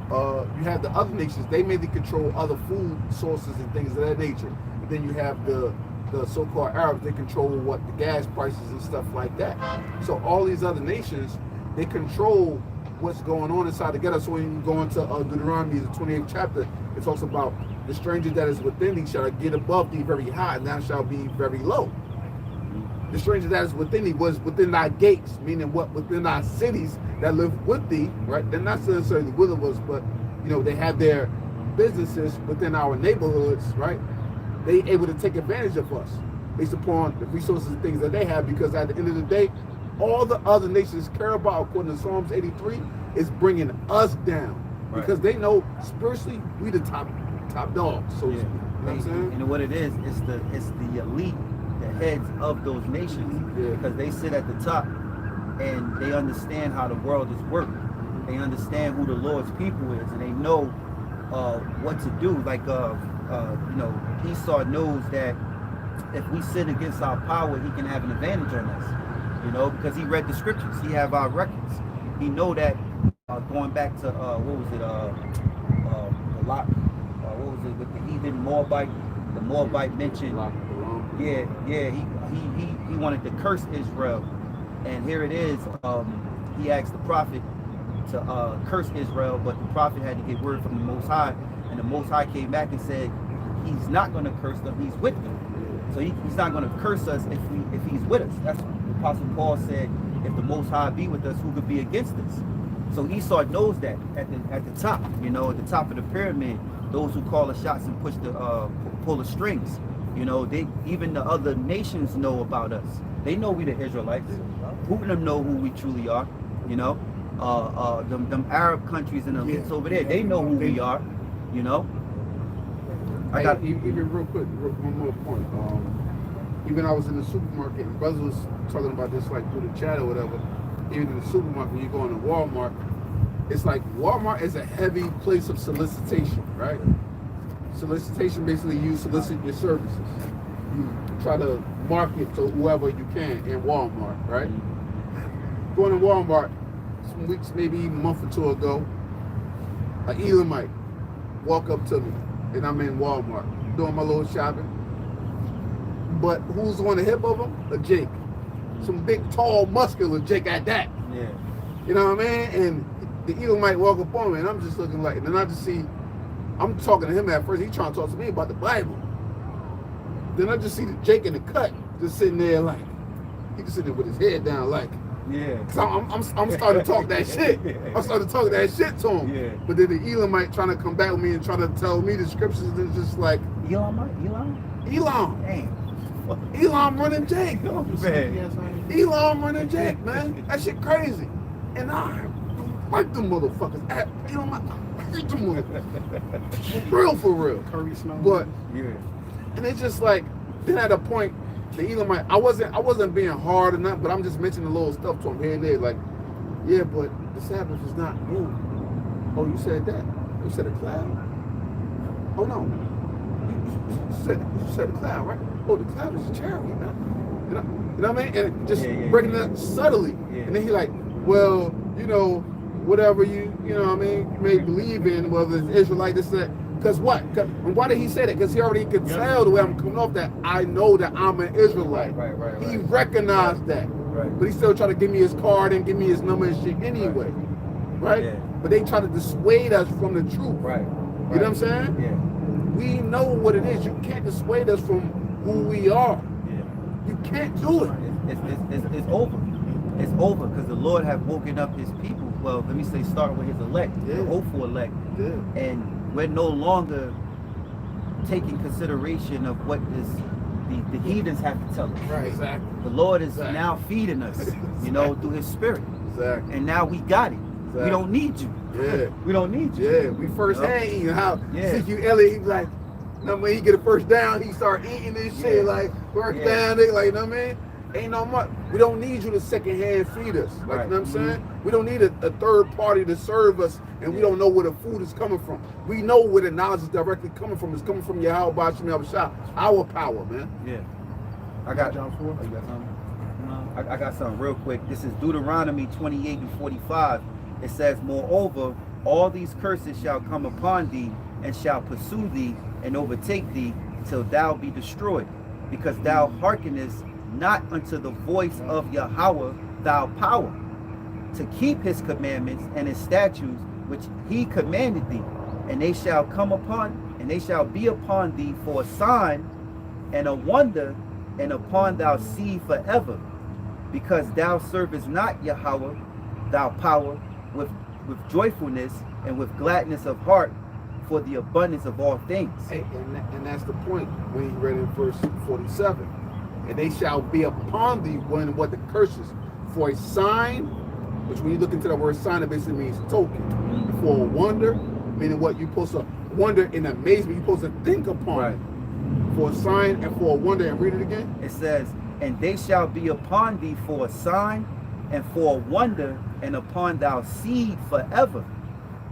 S2: You have the other nations, they mainly control other food sources and things of that nature. But then you have the so-called Arabs, they control what the gas prices and stuff like that. So all these other nations, they control what's going on inside the ghetto. So when you go into Deuteronomy, the 28th chapter, it talks about the stranger that is within thee shall get above thee very high, and thou shalt be very low. The stranger that is within thee was within thy gates, meaning what? Within our cities that live with thee, right? They're not necessarily with us, but you know, they have their businesses within our neighborhoods, right? They able to take advantage of us based upon the resources and things that they have, because at the end of the day, all the other nations care about, according to Psalms 83, is bringing us down, because they know spiritually we the top dogs. So you know what I'm saying?
S3: And what it is, it's the elite, the heads of those nations, because they sit at the top and they understand how the world is working. They understand who the Lord's people is, and they know what to do. Like you know, Esau knows that if we sin against our power, he can have an advantage on us. You know, because he read the scriptures, he have our records. He know that going back to what was it? The lot. What was it with the heathen Moabite? The Moabite mentioned. He wanted to curse Israel, and here it is. He asked the prophet to curse Israel, but the prophet had to get word from the Most High, and the Most High came back and said he's not going to curse them, he's with them. So he's not going to curse us if he's with us. That's what the Apostle Paul said, if the Most High be with us, who could be against us? So Esau knows that at the top, you know, at the top of the pyramid, those who call the shots and pull the strings, you know, even the other nations know about us. They know we the Israelites. Who of them know who we truly are, you know? Them Arab countries and elites over there, they know who we are, you know?
S2: Even real quick, one more point. Even I was in the supermarket and brothers was talking about this like through the chat or whatever. Even in the supermarket, when you go into Walmart, it's like Walmart is a heavy place of solicitation, right? Solicitation, basically you solicit your services. You try to market to whoever you can in Walmart, right? Going to Walmart, some weeks, maybe a month or two ago, an Elamite walk up to me, and I'm in Walmart doing my little shopping. But who's on the hip of him? A Jake. Some big, tall, muscular Jake at that.
S3: Yeah.
S2: You know what I mean? And the Elamite walk up on me, and I'm just looking like, and then I just see, I'm talking to him at first. He's trying to talk to me about the Bible. Then I just see the Jake in the cut, just sitting there like, he just sitting there with his head down like, so I'm starting to talk that shit. I'm starting to talk that shit to him.
S3: Yeah.
S2: But then the Elamite trying to come back with me and trying to tell me the scriptures, and just like, Elam.
S3: Damn.
S2: Elam running Jake.
S3: Oh, man.
S2: Elam running Jake, man. That shit crazy. And I like them motherfuckers. You know, I hate them motherfuckers. For real.
S5: Curry snow.
S2: But
S3: Yeah.
S2: and it's just like, then at a point, the Elamite, I wasn't being hard or nothing, but I'm just mentioning a little stuff to him here and there, like, Yeah, but the Sabbath is not moon. Oh, you said that. You said a cloud. Oh no. You said a cloud, right? Oh, the cloud is a chariot, man. You know what I mean? And just breaking it up subtly.
S3: Yeah.
S2: And then he like, well, you know, whatever you know what I mean, you may believe in, whether it's Israelite, this, that. Because what? And why did he say that? Because he already could tell the way I'm coming off that I know that I'm an Israelite.
S3: Right.
S2: He recognized that.
S3: Right.
S2: But he still trying to give me his card and give me his number and shit anyway. Right?
S3: Yeah.
S2: But they try to dissuade us from the truth.
S3: Right.
S2: You know what I'm saying?
S3: Yeah.
S2: We know what it is. You can't dissuade us from who we are.
S3: Yeah.
S2: You can't do it.
S3: It's over. It's over because the Lord have woken up his people. Well, let me say start with his elect, the hopeful elect.
S2: Yeah.
S3: And we're no longer taking consideration of what the heathens have to tell us.
S2: Right. Exactly.
S3: The Lord is now feeding us, you know, through his spirit.
S2: Exactly.
S3: And now we got it. We don't need you.
S2: Yeah.
S3: We don't need you.
S2: Yeah. We first hand eating how
S3: Yeah.
S2: CQ Elliott, he was like, you know, when he get a first down, he start eating this shit like first down, they like, you know what I mean? Ain't no much. We don't need you to second hand feed us. Like,
S3: Right.
S2: you know what I'm saying? We don't need a third party to serve us, and we don't know where the food is coming from. We know where the knowledge is directly coming from. It's coming from Yahawah, BaHaSham, our power, man.
S3: Yeah. I got
S5: John 4.
S3: Oh, you got something? No. I got something real quick. This is Deuteronomy 28 and 45. It says, moreover, all these curses shall come upon thee, and shall pursue thee, and overtake thee, till thou be destroyed, because thou hearkenest not unto the voice of Yahawah, thou power, to keep his commandments and his statutes, which he commanded thee, and they shall be upon thee for a sign and a wonder, and upon thy seed forever, because thou servest not Yahawah, thou power, with joyfulness and with gladness of heart, for the abundance of all things.
S2: Hey, and that's the point when he read in verse 47. And they shall be upon thee when what the curses for a sign, which when you look into the word sign, it basically means token. And for a wonder, meaning what you're supposed to wonder in amazement, you're supposed to think upon it. For a sign and for a wonder, and read it again.
S3: It says, and they shall be upon thee for a sign and for a wonder, and upon thy seed forever,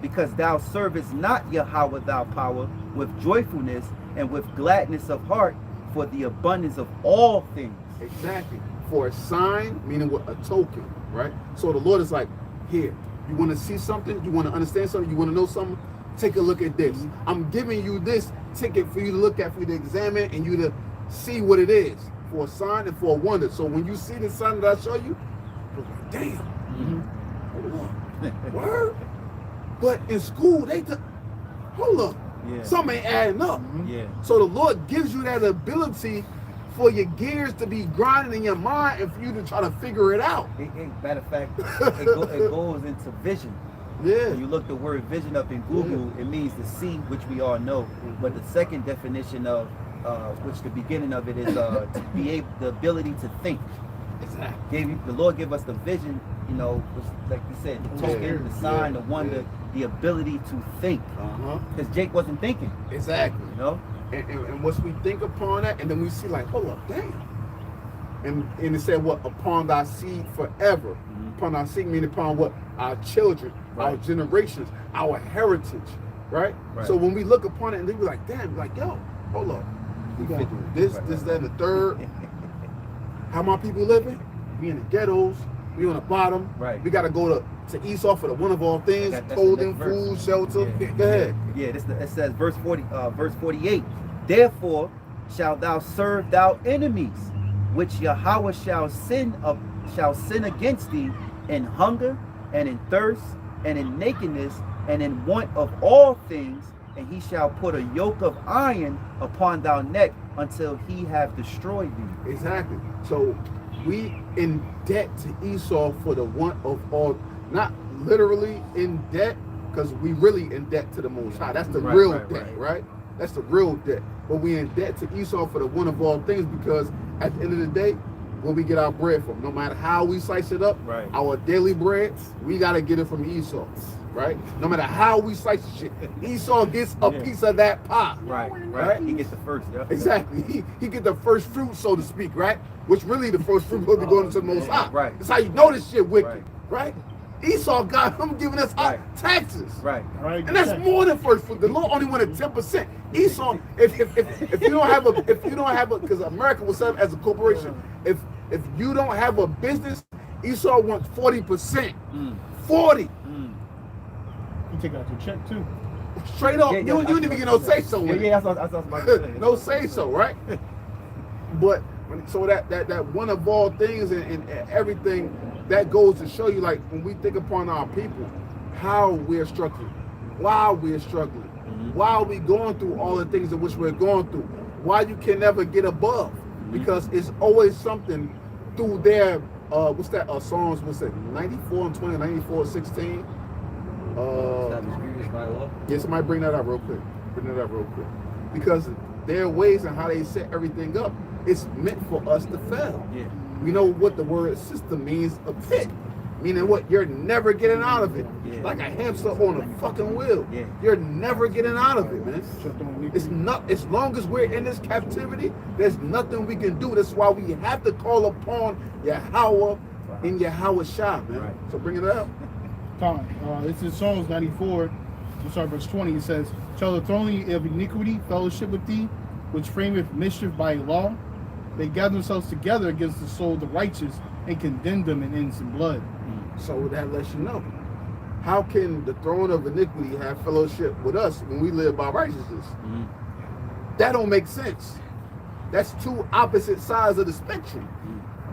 S3: because thou servest not Yahawah thy power with joyfulness and with gladness of heart, for the abundance of all things.
S2: Exactly. For a sign, meaning what, a token, right? So the Lord is like, here, you want to see something? You want to understand something? You want to know something? Take a look at this. I'm giving you this ticket for you to look at, for you to examine, and you to see what it is. For a sign and for a wonder. So when you see the sign that I show you, you're like, damn. Hold up. Word? But in school, they hold up.
S3: Yeah.
S2: Something ain't adding up.
S3: Yeah.
S2: So the Lord gives you that ability for your gears to be grinding in your mind and for you to try to figure it out.
S3: Matter of fact, it goes into vision.
S2: Yeah.
S3: When you look the word vision up in Google, it means to see, which we all know. But the second definition of which the beginning of it is to be able, the ability to think.
S2: Exactly.
S3: The Lord gave us the vision, you know, which, like you said, the token, the sign, the wonder, the ability to think. Because Jake wasn't thinking.
S2: Exactly.
S3: You know?
S2: And once we think upon that, and then we see like, hold up, damn. And it said what? Upon thy seed forever. Upon our seed meaning upon what? Our children, our generations, our heritage. Right? So when we look upon it and then we're like, damn, like, yo, hold up. We got this, that, and the third. How my people living? We in the ghettos. We on the bottom.
S3: Right.
S2: We got to go to Esau for the one of all things, clothing, food, shelter. Go ahead.
S3: Yeah, it says verse 48. Therefore shalt thou serve thou enemies, which Yahawah shall sin against thee in hunger and in thirst and in nakedness and in want of all things, and he shall put a yoke of iron upon thy neck until he have destroyed thee.
S2: Exactly. So we in debt to Esau for the want of all, not literally in debt, because we really in debt to the Most High. That's the real debt, right? That's the real debt. But we in debt to Esau for the one of all things, because at the end of the day, where we get our bread from, no matter how we slice it up, our daily bread, we got to get it from Esau. Right? No matter how we slice the shit, Esau gets a piece of that pie.
S3: Right. He gets the first.
S2: Exactly. He get the first fruit, so to speak, right? Which really the first fruit will be going to the Most High.
S3: Right.
S2: That's how you know this shit wicked, right? Esau got him giving us
S3: Right.
S2: taxes.
S3: Right.
S5: All right,
S2: And that's more than first fruit. The law only wanted 10%. Esau, if you don't have a because America was set up as a corporation. If you don't have a business, Esau wants 40%. 40.
S5: You take out your check too.
S2: Straight up.
S3: Yeah,
S2: You didn't even get no say so.
S3: Yeah, that's what I was about to say.
S2: No say so, right? But so that one of all things and everything that goes to show you, like when we think upon our people, how we're struggling, why we're struggling, why are we going through all the things in which we're going through, why you can never get above, because it's always something through their what's that Psalms, what's that, 94 and 20, 94 and 16. Yeah, somebody bring that up real quick. Because their ways and how they set everything up, it's meant for us to fail.
S3: Yeah.
S2: We know what the word system means, a pit. Meaning what? You're never getting out of it.
S3: Yeah.
S2: Like a hamster on a fucking wheel.
S3: Yeah.
S2: You're never getting out of it, man. It's not, as long as we're in this captivity, there's nothing we can do. That's why we have to call upon Yahawah in Yahawashi, man.
S3: Right.
S2: So bring it up.
S5: Time. This is Psalms 94. We'll start verse 20. It says, "Shall the throne of iniquity fellowship with thee, which frameth mischief by law? They gather themselves together against the soul of the righteous and condemn them in innocent blood."
S2: So that lets you know. How can the throne of iniquity have fellowship with us when we live by righteousness? That don't make sense. That's two opposite sides of the spectrum.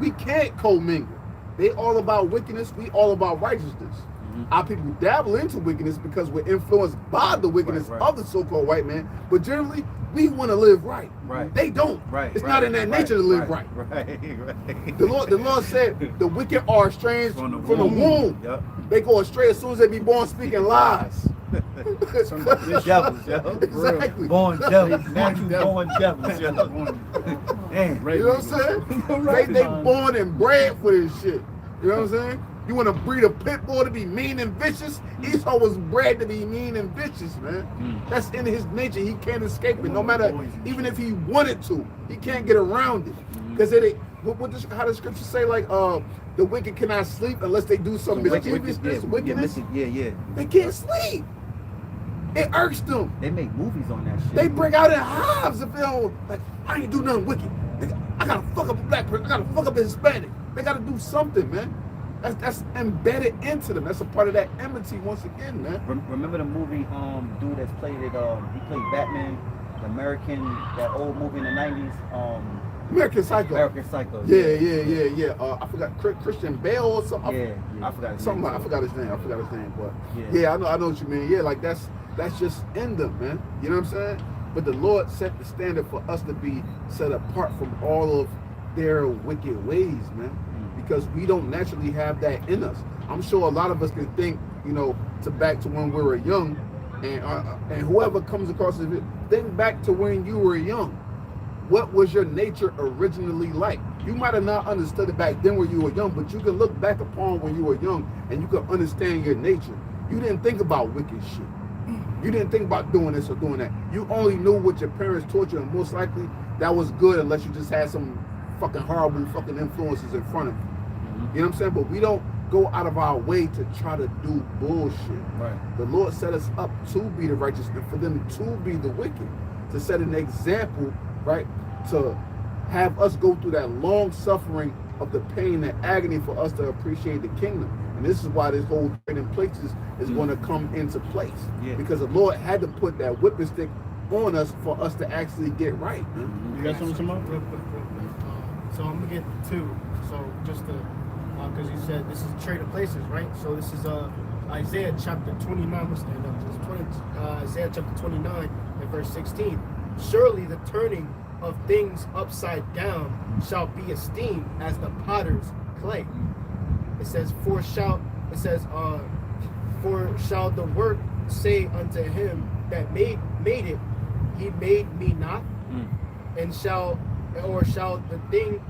S2: We can't commingle. They all about wickedness, we all about righteousness. Our people dabble into wickedness because we're influenced by the wickedness
S3: Right.
S2: of the so-called white man, but generally we want to live right.
S3: Right.
S2: They don't.
S3: Right.
S2: It's not in their nature to live right.
S3: Right.
S2: The Lord said the wicked are estranged from the womb.
S3: Yep.
S2: They go astray as soon as they be born speaking lies.
S3: Devils, yo.
S2: Exactly.
S3: Born devils. Natural born devils, yo. Damn.
S2: You know what I'm saying? They born and bred for this shit. You know what I'm saying? You want to breed a pit bull to be mean and vicious? Esau was bred to be mean and vicious, man. That's in his nature. He can't escape it. No matter, even if he wanted to, he can't get around it. Because how does scripture say, like, the wicked cannot sleep unless they do some mischievousness, wickedness?
S3: Yeah.
S2: They can't sleep. It irks them.
S3: They make movies on that shit.
S2: They break out in hives if they don't, like, I ain't do nothing wicked. I gotta fuck up a black person. I gotta fuck up a Hispanic. They gotta do something, man. That's embedded into them. That's a part of that enmity once again, man.
S3: Remember the movie, dude that's played it, he played Batman, the American, that old movie in the 90s,
S2: American Psycho.
S3: American Psycho.
S2: Yeah. I forgot Christian Bale or something.
S3: Yeah. I forgot his
S2: Something
S3: name.
S2: like, I forgot his name, but
S3: Yeah.
S2: I know what you mean. Yeah, like that's just in them, man. You know what I'm saying? But the Lord set the standard for us to be set apart from all of their wicked ways, man. Because we don't naturally have that in us. I'm sure a lot of us can think, to back to when we were young, and whoever comes across it, think back to when you were young. What was your nature originally like? You might have not understood it back then when you were young, but you can look back upon when you were young and you can understand your nature. You didn't think about wicked shit. You didn't think about doing this or doing that. You only knew what your parents taught you, and most likely that was good unless you just had some fucking horrible fucking influences in front of you. You know what I'm saying? But we don't go out of our way to try to do bullshit.
S3: Right.
S2: The Lord set us up to be the righteous and for them to be the wicked, to set an example, right? To have us go through that long suffering of the pain and agony for us to appreciate the kingdom. And this is why this whole trading places is going to come into place.
S3: Yeah.
S2: Because the Lord had to put that whipping stick on us for us to actually get right, man.
S5: You got something, Simone?
S1: Real quick. So I'm gonna get two. So just to, because you said this is trade of places, right? So this is Isaiah chapter 29. What's that? Isaiah chapter 29 and verse 16. Surely the turning of things upside down shall be esteemed as the potter's clay. It says, for shall the work say unto him that made it, he made me not? And shall the thing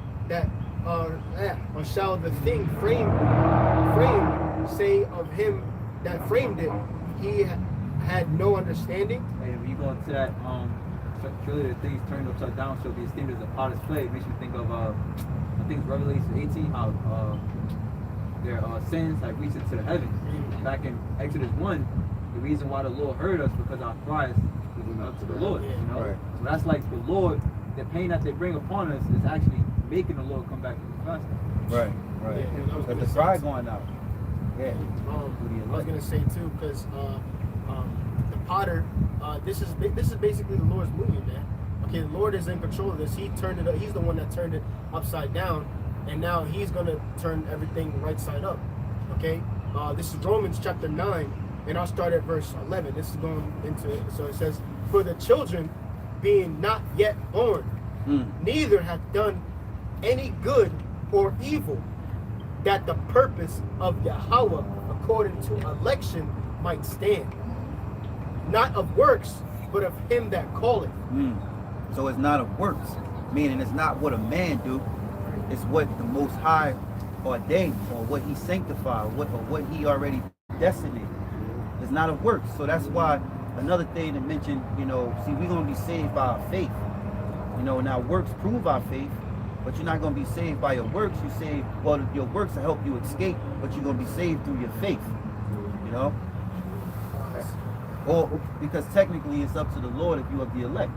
S1: framed say of him that framed it, he had no understanding?
S6: And when you go into that, surely the things turned upside down shall be esteemed as a potter's clay. It makes you think of, I think it's Revelation 18, how sins have reached into the heavens. Back in Exodus 1, the reason why the Lord heard us because our cries was up to the Lord. You know,
S3: Right.
S6: so that's like the Lord. The pain that they bring upon us is actually making the Lord come back to the faster.
S3: Right, right.
S1: Yeah, that was
S3: But
S1: good
S3: the cry
S1: sense.
S3: going out. Yeah.
S1: I was gonna say too, because the potter, this is basically the Lord's movie, man. Okay, the Lord is in control of this. He turned it. He's the one that turned it upside down, and now He's gonna turn everything right side up. Okay, this is Romans chapter 9, and I'll start at verse 11. This is going into it. So it says, "For the children, being not yet born, neither have done any good or evil, that the purpose of Yahawah according to election might stand, not of works, but of him that calleth."
S3: So it's not of works, meaning it's not what a man do, it's what the Most High ordained, or what He sanctified, or what He already designated. It's not of works. So that's why another thing to mention, you know, see, we're gonna be saved by our faith. You know, now works prove our faith, but you're not gonna be saved by your works. You saved, well, your works will help you escape, but you're gonna be saved through your faith. You know, or because technically it's up to the Lord if you are the elect.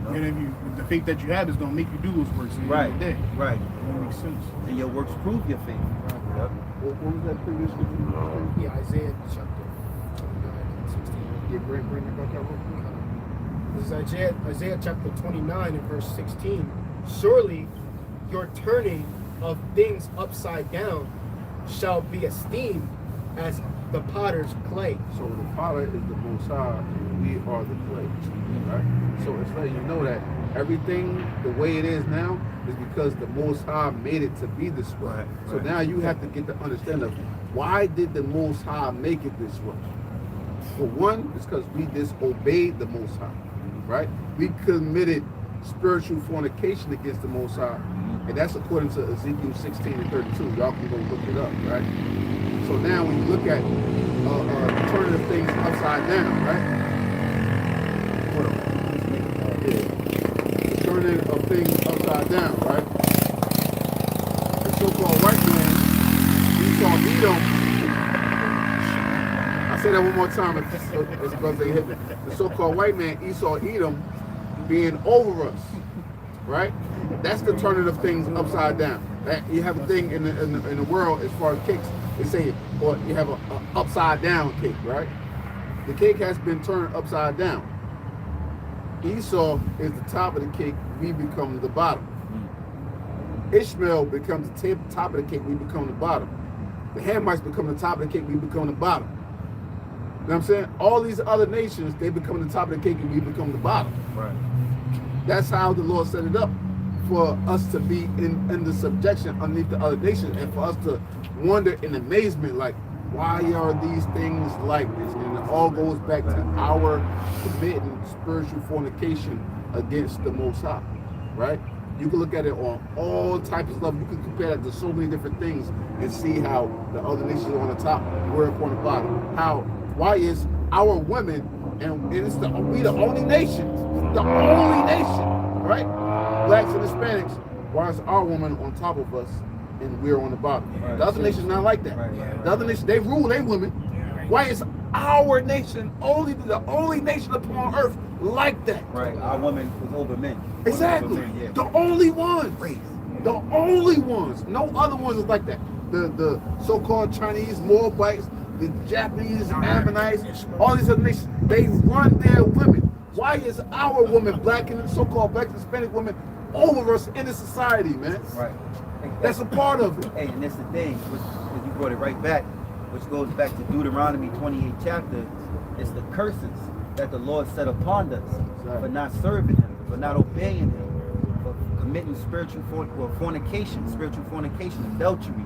S5: And if the faith that you have is going to make you do those works. at the end
S3: Right,
S5: of the day.
S3: right.
S5: That makes sense.
S3: And your works prove your faith. Yep.
S2: What was that previous scripture?
S1: Yeah, Isaiah chapter 29 and 16.
S2: Yeah, bring it back up real quick.
S1: This is Isaiah chapter 29 and verse 16. "Surely your turning of things upside down shall be esteemed as the potter's clay."
S2: So the potter is the Most High, and we are the clay, right? So it's letting you know that everything the way it is now is because the Most High made it to be this way.
S3: Right,
S2: So
S3: right.
S2: now you have to get the understanding of why did the Most High make it this way? For one, it's because we disobeyed the Most High, right? We committed spiritual fornication against the Most High, and that's according to Ezekiel 16 and 32. Y'all can go look it up, right? So now when you look at turning the things upside down, right? Hold on. The turning of things upside down, right? The so-called white man, Esau Edom. I say that one more time as brother they hit me. The so-called white man, Esau Edom, being over us, right? That's the turning of things upside down. That you have a thing in the world as far as cakes. They say, or you have a upside down cake, right? The cake has been turned upside down. Esau is the top of the cake, we become the bottom. Ishmael becomes the top of the cake, we become the bottom. The Hamites become the top of the cake, we become the bottom. You know what I'm saying? All these other nations, they become the top of the cake and we become the bottom.
S3: Right.
S2: That's how the Lord set it up, for us to be in the subjection underneath the other nations, and for us to wonder in amazement, like, why are these things like this? And it all goes back to our committing spiritual fornication against the Most High, right? You can look at it on all types of stuff. You can compare that to so many different things and see how the other nations are on the top, we're up on the bottom. Why is our women, and we the only nation, right? Blacks and Hispanics, why is our woman on top of us and we're on the bottom?
S3: Right.
S2: The other nations not like that.
S3: Right.
S2: The other nations, they rule their women. Why is our nation the only nation upon earth like that?
S3: Right. Our women was over men.
S2: Exactly.
S3: Over men, yeah.
S2: The only ones.
S3: Race.
S2: The only ones. No other ones is like that. The so-called Chinese, Moabites, the Japanese, Ammonites, all these other nations, they run their women. Why is our woman, black and so-called black and Hispanic women, over us in the society, man?
S3: Right.
S2: That's a part of it.
S3: Hey, and that's the thing, because you brought it right back, which goes back to Deuteronomy 28 chapter. It's the curses that the Lord set upon us for not serving Him, for not obeying Him, for committing spiritual fornication, adultery,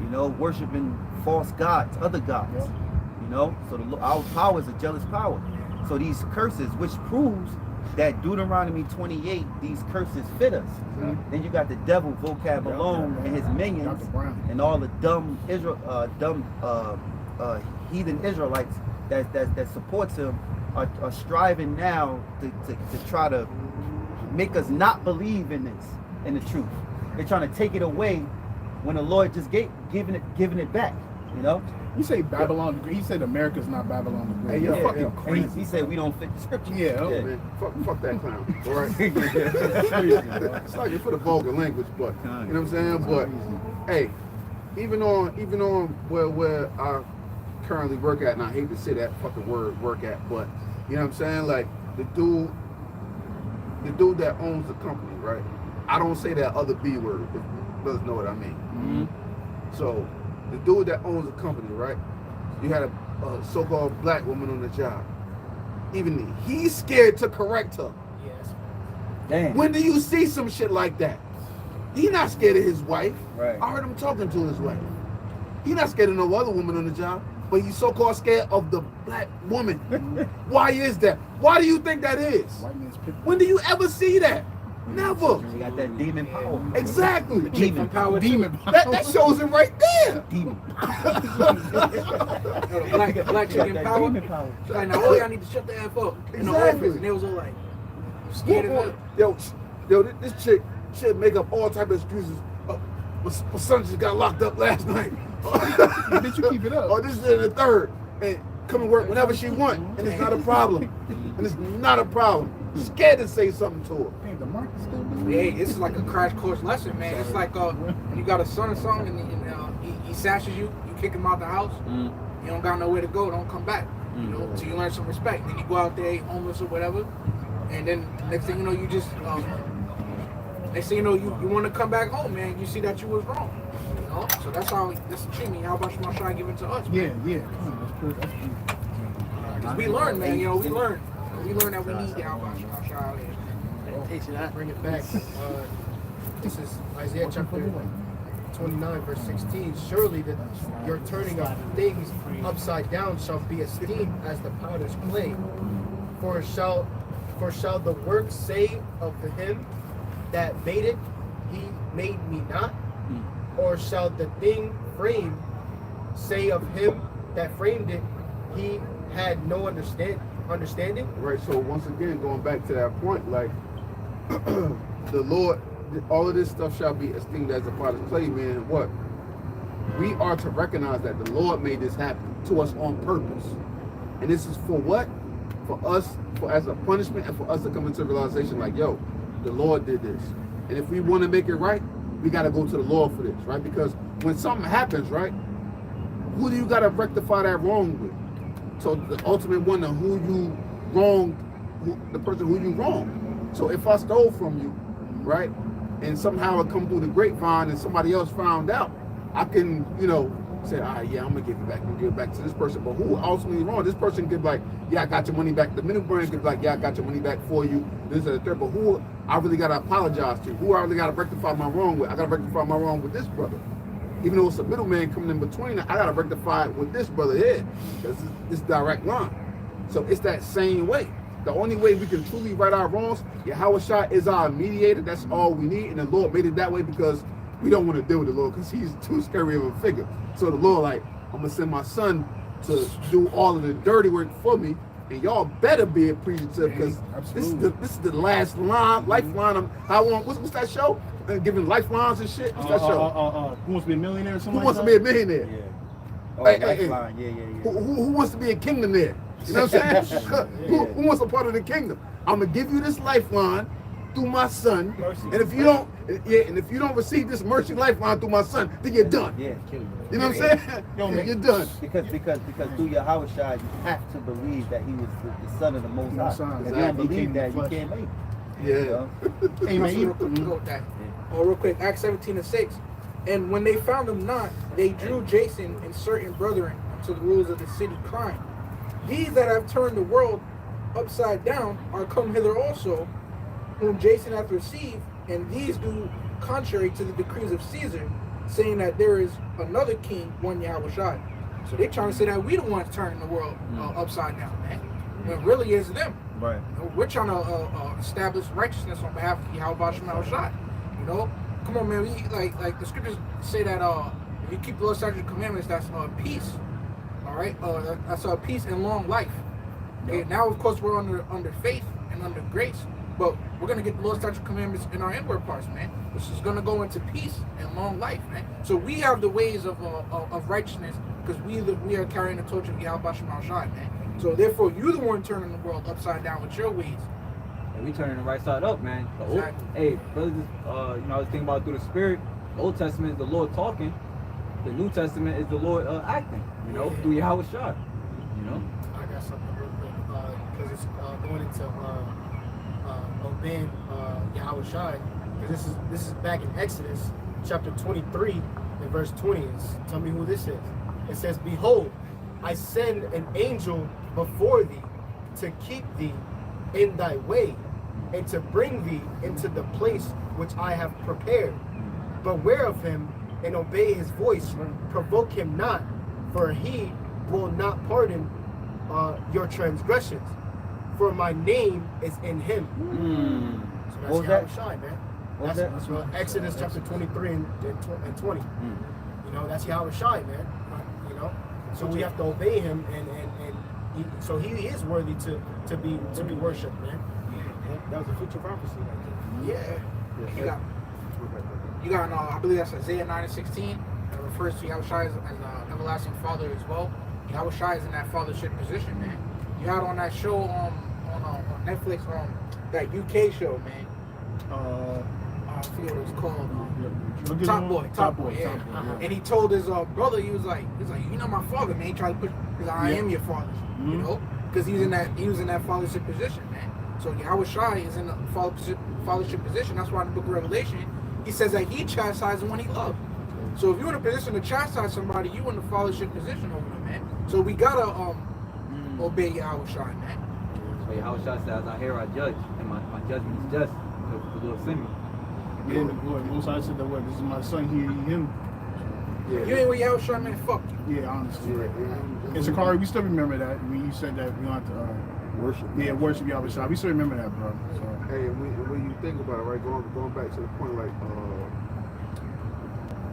S3: you know, worshiping false gods, other gods, you know. So our power is a jealous power. So these curses, which proves that Deuteronomy 28, these curses fit us. Then you got the devil vocab alone and his minions and all the dumb heathen Israelites that supports him are striving now to try to make us not believe in the truth. They're trying to take it away when the Lord just giving it back, you know.
S5: You say Babylon the Great. He said America's not Babylon the Great.
S2: Hey, you're
S3: Yeah,
S2: fucking
S3: and
S2: crazy.
S3: he said we don't fit the scripture.
S5: Yeah.
S2: Oh, man, fuck that clown. All right. It's like for the vulgar language, but you know what I'm saying. But hey, even on where I currently work at, and I hate to say that fucking word work at, but you know what I'm saying. Like the dude that owns the company, right? I don't say that other B word. But brothers know what I mean.
S3: Mm-hmm.
S2: So the dude that owns the company, right? You had a so-called black woman on the job. Even he's scared to correct her.
S1: Yes.
S3: Damn.
S2: When do you see some shit like that? He not scared of his wife.
S3: Right.
S2: I heard him talking to his wife. He not scared of no other woman on the job, but he's so-called scared of the black woman. Why is that? Why do you think that is?
S5: White man's pit.
S2: When do you ever see that? Never.
S3: You got that demon power.
S2: Exactly.
S3: Demon power.
S5: Demon.
S2: That shows it right there.
S3: Demon.
S4: Black chicken power.
S3: Demon power.
S4: Like, now all y'all need to shut the F up in the
S2: Exactly.
S4: office. And they was all like, scared of her.
S2: Yo, this chick should make up all type of excuses. My son just got locked up last night.
S5: Did you keep it up?
S2: Oh, this is the third. And come and work whenever she want. And it's not a problem. And it's not a problem. Scared to say something to her.
S5: Hey, the market's still doing
S4: Hey, this is like a crash course lesson, man. It's like when you got a son or something and he sashes you, you kick him out the house. You don't got nowhere to go, don't come back. You know, till you learn some respect. Then you go out there homeless or whatever, and then next thing you know, you just next thing you know, you want to come back home, man. You see that you was wrong. You know, so that's the treatment. How about you try to give it to us?
S5: Yeah,
S4: Man?
S5: yeah. Come on, that's good. That's good.
S4: 'Cause we learn, man. You know, we learn. We learn that we need the How about you out here.
S1: Bring it back. This is Isaiah chapter 29, verse 16. Surely your turning of things upside down shall be esteemed as the potter's clay. For shall the work say of him that made it, he made me not? Or shall the thing framed say of him that framed it, he had no understanding?
S2: Right, so once again, going back to that point, like, the Lord, all of this stuff shall be esteemed as a potter's clay, man. What? We are to recognize that the Lord made this happen to us on purpose. And this is for what? For us, as a punishment, and for us to come into realization like, yo, the Lord did this. And if we want to make it right, we got to go to the Lord for this, right? Because when something happens, right, who do you got to rectify that wrong with? So the ultimate one, who you wronged, the person who you wronged. So if I stole from you, right, and somehow it come through the grapevine and somebody else found out, I can, say, all right, yeah, I'm gonna give it back. I'm gonna give it back to this person. But who ultimately wrong? This person could be like, yeah, I got your money back. The middle brand could be like, yeah, I got your money back for you. This and the third. But who I really gotta apologize to? Who I really gotta rectify my wrong with? I gotta rectify my wrong with this brother. Even though it's a middleman coming in between, I gotta rectify it with this brother here, because it's direct line. So it's that same way. The only way we can truly right our wrongs, Yahawashi is our mediator. That's all we need. And the Lord made it that way because we don't want to deal with the Lord because he's too scary of a figure. So the Lord, like, I'm going to send my son to do all of the dirty work for me. And y'all better be appreciative because this is the last lifeline. How long? What's that show? Giving lifelines and shit. What's that show?
S5: Who wants to be a millionaire or something?
S2: Who wants to be a millionaire?
S3: Yeah. Oh,
S2: Hey,
S3: lifeline. Yeah.
S2: Who wants to be a kingdom there? You know what I'm saying? Who wants a part of the kingdom? I'm gonna give you this lifeline through my son.
S3: Mercy.
S2: And if you don't receive this mercy lifeline through my son, then you're done.
S3: Yeah, kill you.
S2: You know what I'm saying? You're done.
S3: Because through Yahawashi, you have to believe that he was the son of the Most High.
S5: Son.
S3: If you don't believe that, you
S5: Flesh.
S3: can't make it.
S2: Yeah.
S3: You know?
S5: Hey, man,
S4: Real quick, Acts 17:6. And when they found him not, they drew Jason and certain brethren to the rulers of the city, crying, these that have turned the world upside down are come hither also, whom Jason hath received, and these do contrary to the decrees of Caesar, saying that there is another king, one Yahawashi. So they're trying to say that we the ones turning the world upside down, man. When really is them.
S3: Right.
S4: We're trying to establish righteousness on behalf of Yahawashi. You know, come on, man. We like the scriptures say that if you keep the Lord's statutes and commandments, that's peace. All right, that's peace and long life. Okay, now of course we're under faith and under grace. But we're gonna get the Lord's statute commandments in our inward parts, man, which is gonna go into peace and long life, man. So we have the ways of righteousness because we are carrying the torch of Yahawah, man. So therefore, you're the one turning the world upside down with your ways.
S6: And we turning the right side up, man. The old,
S4: Exactly.
S6: hey, brothers, I was thinking about through the Spirit. The Old Testament is the Lord talking. The New Testament is the Lord acting. Through Yahawashi.
S1: I got something real quick because it's going into obeying Yahawashi. Because this is back in Exodus chapter 23 and verse 20. Tell me who this is. It says, "Behold, I send an angel before thee to keep thee in thy way, and to bring thee into the place which I have prepared. Beware of him and obey his voice. Provoke him not, for he will not pardon your transgressions. For my name is in him." So that's
S6: What was that?
S1: Yahawashi, man.
S6: What was
S1: That's
S6: that?
S1: Exodus chapter 23 and 20. That's Yahawashi, man. So we have to obey him, and so he is worthy to be worshipped, man.
S5: That was a future prophecy.
S4: Yeah. You got I believe that's Isaiah 9:16. It refers to Yahawashi as an everlasting father as well. Yahawashi is in that fathership position, man. You had on that show on Netflix, that UK show, man. I forget what it was called. Top Boy, yeah. And he told his brother, he was like, my father, man. He tried to push, because I am your father, because he was in that fathership position, man. So Yahawashi is in the fathership position. That's why in the book of Revelation, he says that he chastises when he loves. So if you're in a position to chastise somebody, you're in the fathership position over them, man. So we gotta obey Yahawashi, man.
S6: So Yahawashi says, "I hear, I judge, and my judgment is just, because the Lord sent me."
S5: Yeah, most I said that word. This is my son, he, him.
S2: Yeah.
S4: You ain't with Yahawashi, man. Fuck you.
S5: Yeah, honestly.
S2: Yeah.
S5: And Sakari, we still remember that when you said that we don't have to
S2: Worship.
S5: Yeah, worship Yahawashi. We still remember that, bro. So.
S2: Hey, and when you think about it, right, going back to the point, like,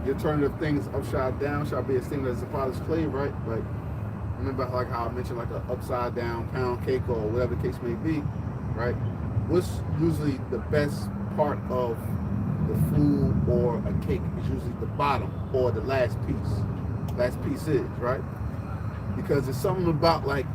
S2: the alternative things upside down shall be esteemed as the father's slave, right? Like, remember like how I mentioned like an upside down pound cake or whatever the case may be, right? What's usually the best part of the food or a cake is usually the bottom or the last piece. Last piece is, right? Because there's something about like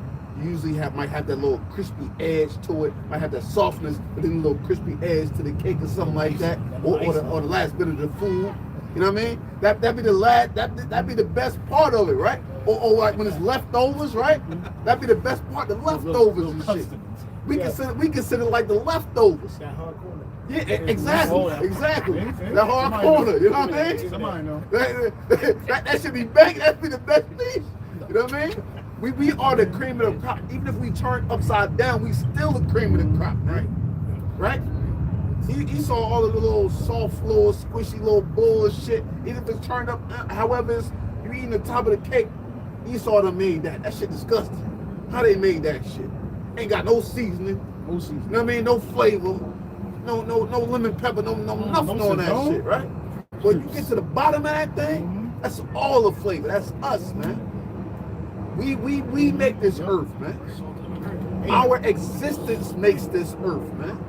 S2: you usually might have that little crispy edge to it, might have that softness, but then a little crispy edge to the cake or something like that, or the last bit of the food. You know what I mean? That'd be the last. That'd be the best part of it, right? Or like when it's leftovers, right? That'd be the best part, the leftovers and shit. We consider like the leftovers.
S1: That hard corner.
S2: Yeah, exactly. That hard corner, you know what I mean?
S5: Somebody know.
S2: That should be baked. That'd be the best piece. You know what I mean? We are the cream of the crop. Even if we turn upside down, we still the cream of the crop, right? Right? You saw all of the little soft, little squishy, little bullshit. Even if it's turned up, however, you're eating the top of the cake. You saw them made that. That shit disgusting. How they made that shit? Ain't got no seasoning.
S5: No seasoning.
S2: You know what I mean? No flavor. No lemon pepper. No nothing on that shit, right? But you get to the bottom of that thing, that's all the flavor. That's us, man. We make this earth, man. Our existence makes this earth, man.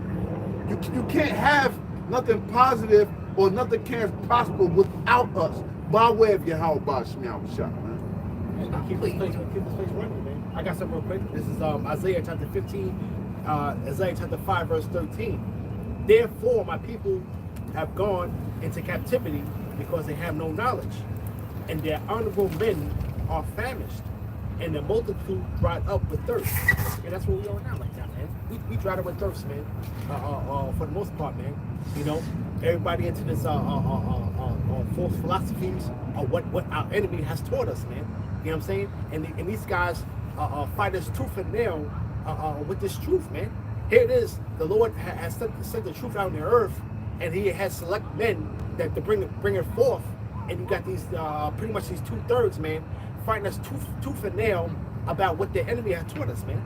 S2: You can't have nothing positive or nothing can prosper without us by way of Yahawah BaHaSham, man.
S1: Keep this place running, man. I got something real quick. This is Isaiah chapter 15, Isaiah chapter 5, verse 13. Therefore, my people have gone into captivity because they have no knowledge, and their honorable men are famished, and the multitude dried up with thirst. And that's what we are now, like that, man. We dried up with thirst, man. For the most part, man. You know, everybody into this false philosophies of what our enemy has taught us, man. You know what I'm saying? And these guys fight us tooth and nail with this truth, man. Here it is. The Lord has sent the truth out on the earth, and He has select men that to bring it forth. And you got these pretty much these 2/3, man, fighting us tooth and nail about what the enemy has taught us, man.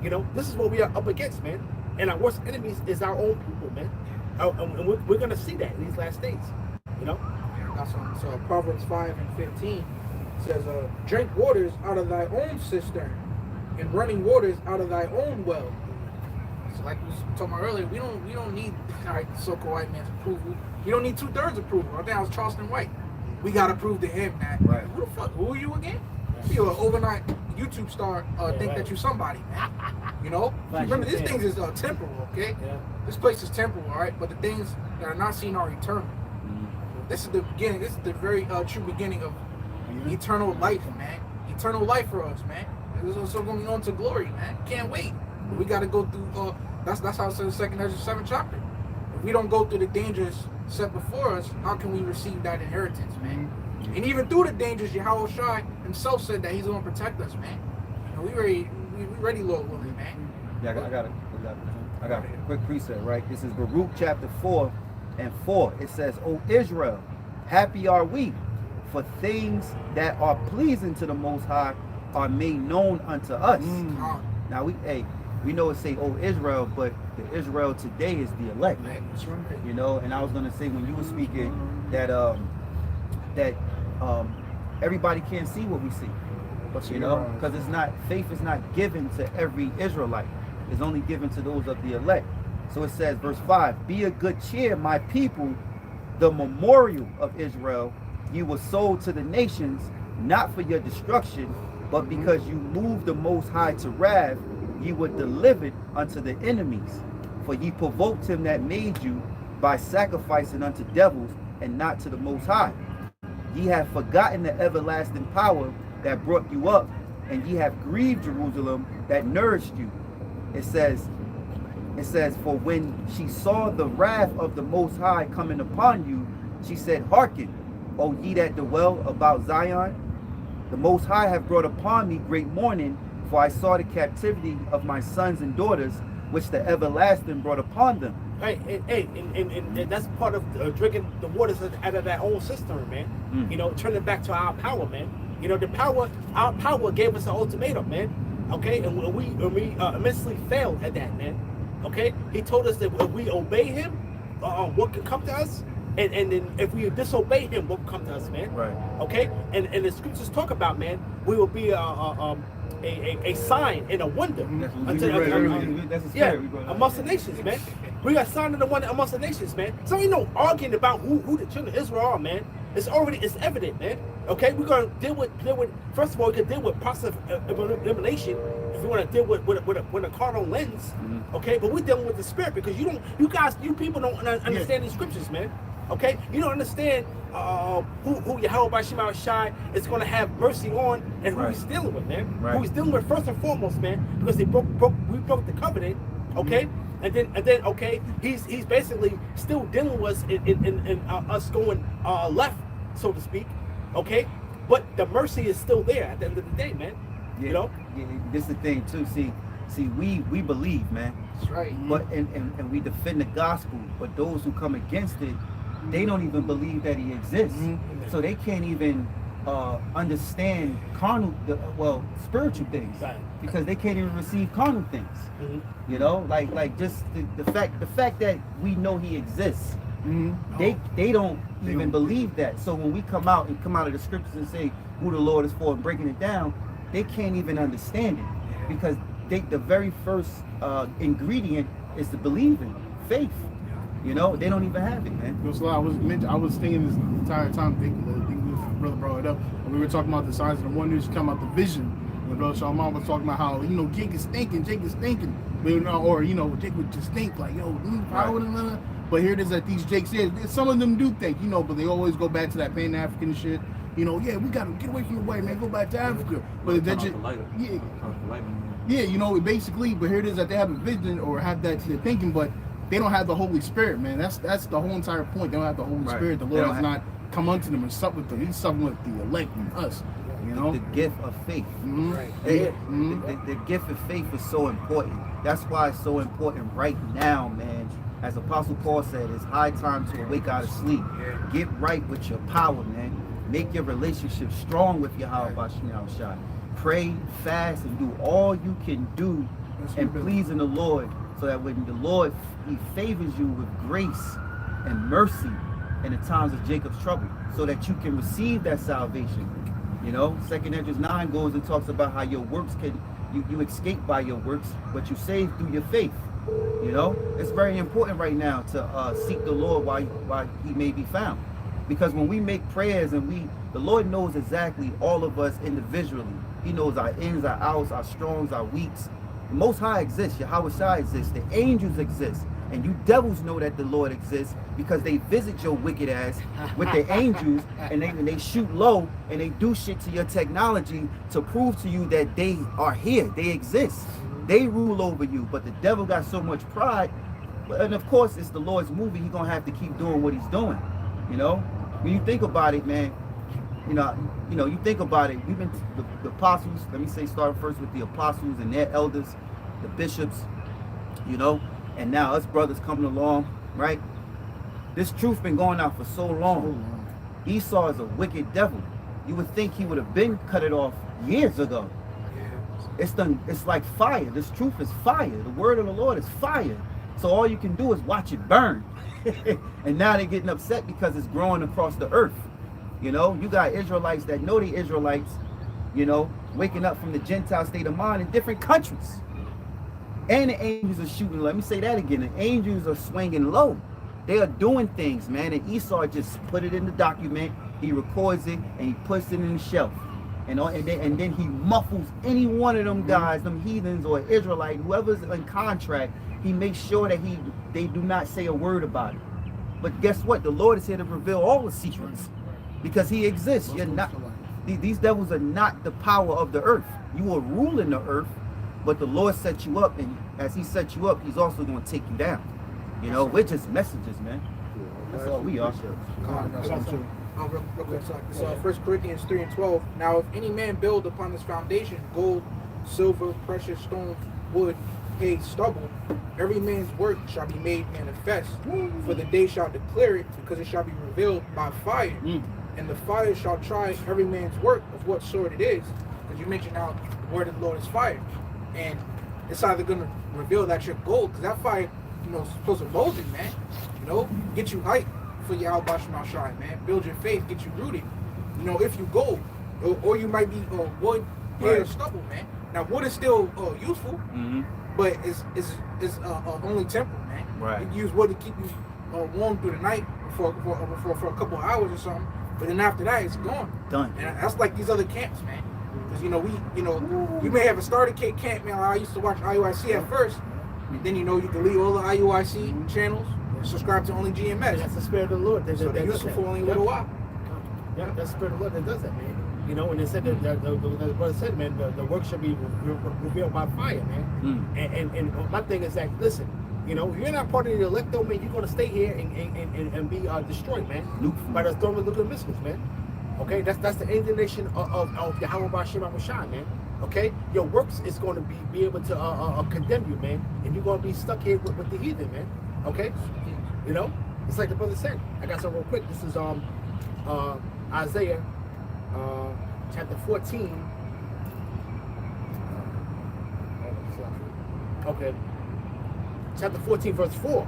S1: You know, this is what we are up against, man. And our worst enemies is our own people, man. And we're gonna see that in these last days. You know.
S4: That's on. So Proverbs 5 and 15 says, "Drink waters out of thy own cistern, and running waters out of thy own well." So like we was talking about earlier, we don't need so-called white man's approval. We don't need 2/3 approval. I think I was Charleston White. We gotta prove to him that who the fuck, who are you again? You're an overnight YouTube star, think that you're somebody, man. You know? Remember, these things is temporal, okay?
S1: Yeah.
S4: This place is temporal, all right? But the things that are not seen are eternal. This is the beginning. This is the very true beginning of eternal life, man. Eternal life for us, man. This is also going on to glory, man. Can't wait. But we got to go through. That's how it says the 2nd Ezra 7th chapter. If we don't go through the dangers set before us, how can we receive that inheritance, man? And even through the dangers, Yahawashi himself said that he's going to protect us, man. You know, we ready, Lord willing, man.
S3: Yeah, I got a quick precept, right? This is Baruch chapter 4 and 4. It says, O Israel, happy are we, for things that are pleasing to the Most High are made known unto us. Now we know it say, O Israel, but the Israel today is the elect.
S4: That's right.
S3: You know, and I was gonna say when you were speaking that everybody can't see what we see. You know, because faith is not given to every Israelite. It's only given to those of the elect. So it says, verse 5, be of good cheer, my people, the memorial of Israel, you were sold to the nations, not for your destruction, but because you moved the Most High to wrath, ye were delivered unto the enemies. For ye provoked him that made you by sacrificing unto devils and not to the Most High. Ye have forgotten the everlasting power that brought you up, and ye have grieved Jerusalem that nourished you. It says, for when she saw the wrath of the Most High coming upon you, she said, hearken, O ye that dwell about Zion. The Most High have brought upon me great mourning, for I saw the captivity of my sons and daughters, which the everlasting brought upon them.
S1: Hey, and that's part of drinking the waters out of that old cistern, man. You know, turning back to our power, man. You know, our power gave us an ultimatum, man. Okay, and we immensely failed at that, man. Okay, he told us that if we obey him, what could come to us, and then if we disobey him, what could come to us, man.
S3: Right.
S1: Okay, and the scriptures talk about, man, we will be a sign and a wonder amongst the nations, man. We got sign and a wonder amongst the nations, man. So ain't no arguing about who the children of Israel are, man. It's evident, man. Okay, we're gonna deal with. First of all, we can deal with process of elimination if we want to deal with a carnal lens. Okay, but we're dealing with the spirit because you people don't understand these scriptures, man. Okay, you don't understand who Yahawashi is going to have mercy on and who he's dealing with, man. Who he's dealing with first and foremost, man, because we broke the covenant. Okay, and then okay, he's basically still dealing with us in us going left, so to speak. Okay, but the mercy is still there at the end of the day, man.
S3: Yeah,
S1: you know.
S3: Yeah, this is the thing too. See, we believe, man.
S4: That's right.
S3: But and we defend the gospel, but those who come against it, they don't even believe that he exists. So they can't even understand spiritual things, because they can't even receive carnal things. You know, like just the fact that we know he exists. They don't even believe that. So when we come out of the scriptures and say who the Lord is for and breaking it down, they can't even understand it, because the very first ingredient is to believe in faith. You know, they don't even have it, man.
S5: So I was thinking this entire time, thinking this brother brought it up, and we were talking about the signs and the wonders, talking about the vision. When Brother Shalman was talking about how, Jake is thinking, or Jake would just think like, but here it is that these Jakes said, some of them do think, but they always go back to that Pan-African shit. We gotta get away from the white man, go back to Africa. But that just, basically. But here it is that they have a vision or have that they're thinking, but they don't have the Holy Spirit, man. That's the whole entire point. They don't have the Holy Spirit. The Lord has not come unto them and sup with them. He's supping with the elect and us.
S3: The gift of faith. The gift of faith is so important. That's why it's so important right now, man. As Apostle Paul said, it's high time to awake out of sleep. Get right with your power, man. Make your relationship strong with Yahawashi. Pray, fast, and do all you can do and please in the Lord, so that when the Lord, he favors you with grace and mercy in the times of Jacob's trouble, so that you can receive that salvation. 2nd Ezra 9 goes and talks about how your works you escape by your works, but you save through your faith. You know, it's very important right now to seek the Lord while he may be found. Because when we make prayers and the Lord knows exactly all of us individually. He knows our ins, our outs, our strongs, our weaks. The Most High exists, Yahawashi exists, the angels exist. And you devils know that the Lord exists because they visit your wicked ass with the angels and they shoot low and they do shit to your technology to prove to you that they are here, they exist. They rule over you, but the devil got so much pride. And of course, it's the Lord's movie. He's going to have to keep doing what he's doing. You know, when you think about it, man, you think about it. We've been the apostles. Let me say, starting first with the apostles and their elders, the bishops, you know, and now us brothers coming along, right? This truth been going out for so long. Esau is a wicked devil. You would think he would have been cut it off years ago. It's done. It's like fire. This truth is fire. The word of the Lord is fire. So all you can do is watch it burn. And now they're getting upset because it's growing across the earth. You know, you got Israelites that know the Israelites, you know, waking up from the Gentile state of mind in different countries. And the angels are shooting. Let me say that again. The angels are swinging low. They are doing things, man. And Esau just put it in the document. He records it and he puts it in the shelf. And then he muffles any one of them guys, them heathens or Israelite, whoever's in contract. He makes sure that they do not say a word about it. But guess what? The Lord is here to reveal all the secrets because he exists. You're not. These devils are not the power of the earth. You are ruling the earth, but the Lord set you up, and as he set you up, he's also going to take you down. You know, we're just messengers, man. That's all we are.
S4: Real quick, it's 1 Corinthians 3:12. Now, if any man build upon this foundation gold, silver, precious stones, wood, hay, stubble, every man's work shall be made manifest. For the day shall declare it, because it shall be revealed by fire. And the fire shall try every man's work of what sort it is. Because you mentioned how the word of the Lord is fire. And it's either going to reveal that you're gold, because that fire, you know, is supposed to mold it, man. You know, get you hype for Yahawashi, man. Build your faith, get you rooted. You know, if you gold, or you might be wood, hay, or stubble, man. Now, wood is still useful, but it's only temporal, man.
S3: Right.
S4: You can use wood to keep you warm through the night for a couple of hours or something. But then after that, it's gone.
S3: Done.
S4: And that's like these other camps, man. Because you may have a starter kit camp, man. I used to watch IUIC at first, and then you delete all the IUIC channels, and subscribe to only GMS.
S1: That's the spirit of the Lord.
S4: So they're useful for only a little while.
S1: Yeah, that's the spirit of the Lord that does that, man. You know, and they said that the brother said, man, the work should be revealed by fire, man. And my thing is that, listen, you know, you're not part of the elect, though, man. You're gonna stay here and be destroyed, man, by the throne of the missiles, man. Okay, that's the indignation of Yahawashi, man. Okay, your works is going to be able to condemn you, man, and you're gonna be stuck here with the heathen, man. Okay, you know, it's like the brother said. I got some real quick. This is Isaiah chapter 14. Okay. Chapter 14, verse 4.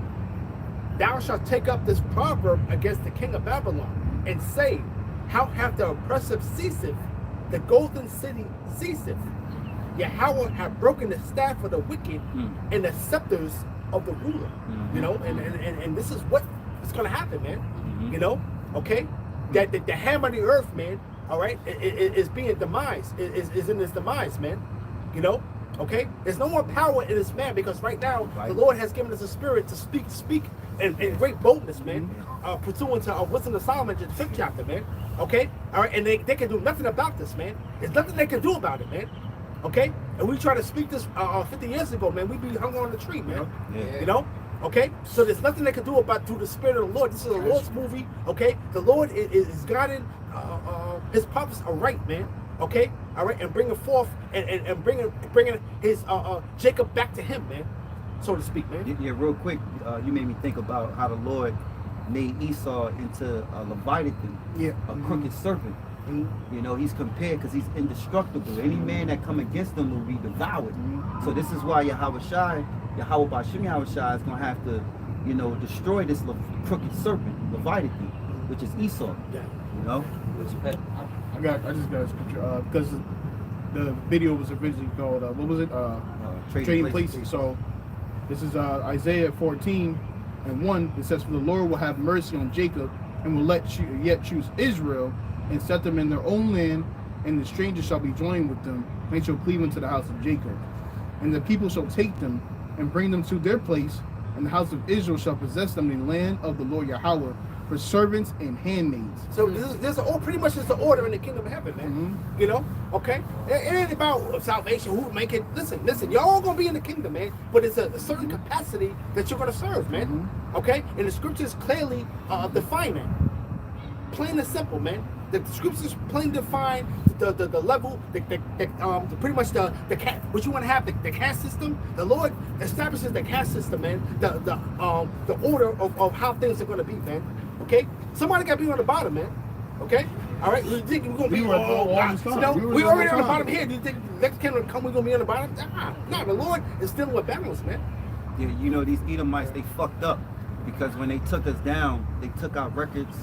S1: Thou shalt take up this proverb against the king of Babylon, and say, how hath the oppressive ceaseth, the golden city ceaseth. Yahawah hath broken the staff of the wicked and the scepters of the ruler. You know, and this is what is going to happen, man. You know, okay? That the hammer of the earth, man, all right, is being demised, is in its demise, man. You know? Okay, there's no more power in this man, because right now the Lord has given us a spirit to speak in great boldness, man. Pursuant to Wisdom of Solomon, the 5th chapter, man. Okay, all right, and they can do nothing about this, man. There's nothing they can do about it, man. Okay, and we try to speak this 50 years ago, man. We be hung on the tree, man. You know. Okay, so there's nothing they can do about through the spirit of the Lord. This is a Lord's movie. Okay, the Lord is guiding his prophets aright, man. Okay, all right, and bringing forth and bringing his Jacob back to him, man, so to speak, man.
S3: Yeah, real quick, you made me think about how the Lord made Esau into a Leviathan, a crooked serpent. You know, he's compared because he's indestructible. Any man that come against him will be devoured. So this is why Yahawashi is going to have to, you know, destroy this crooked serpent, Leviathan, which is Esau.
S1: Yeah.
S3: You know.
S5: I just got a scripture because the video was originally called what was it? Trading places. So This is Isaiah 14:1. It says, "For the Lord will have mercy on Jacob, and will yet choose Israel, and set them in their own land, and the strangers shall be joined with them, and they shall cleave unto the house of Jacob. And the people shall take them, and bring them to their place, and the house of Israel shall possess them in the land of the Lord Yahawah, for servants and handmaids."
S1: So there's pretty much is the order in the kingdom of heaven, man. You know, okay? It ain't about salvation, who make it. Listen, y'all all gonna be in the kingdom, man. But it's a certain capacity that you're gonna serve, man. Okay? And the scriptures clearly define that. Plain and simple, man. The scriptures plainly define the level, pretty much the what you want to have, the caste system. The Lord establishes the caste system, man. The order of how things are going to be, man. Okay, somebody got to be on the bottom, man. Okay, all right. You think we're going to be we already on the bottom here. Do you think next kingdom come we're going to be on the bottom? Nah, the Lord is still with balance, man.
S3: Yeah, you know, these Edomites, they fucked up because when they took us down, they took our records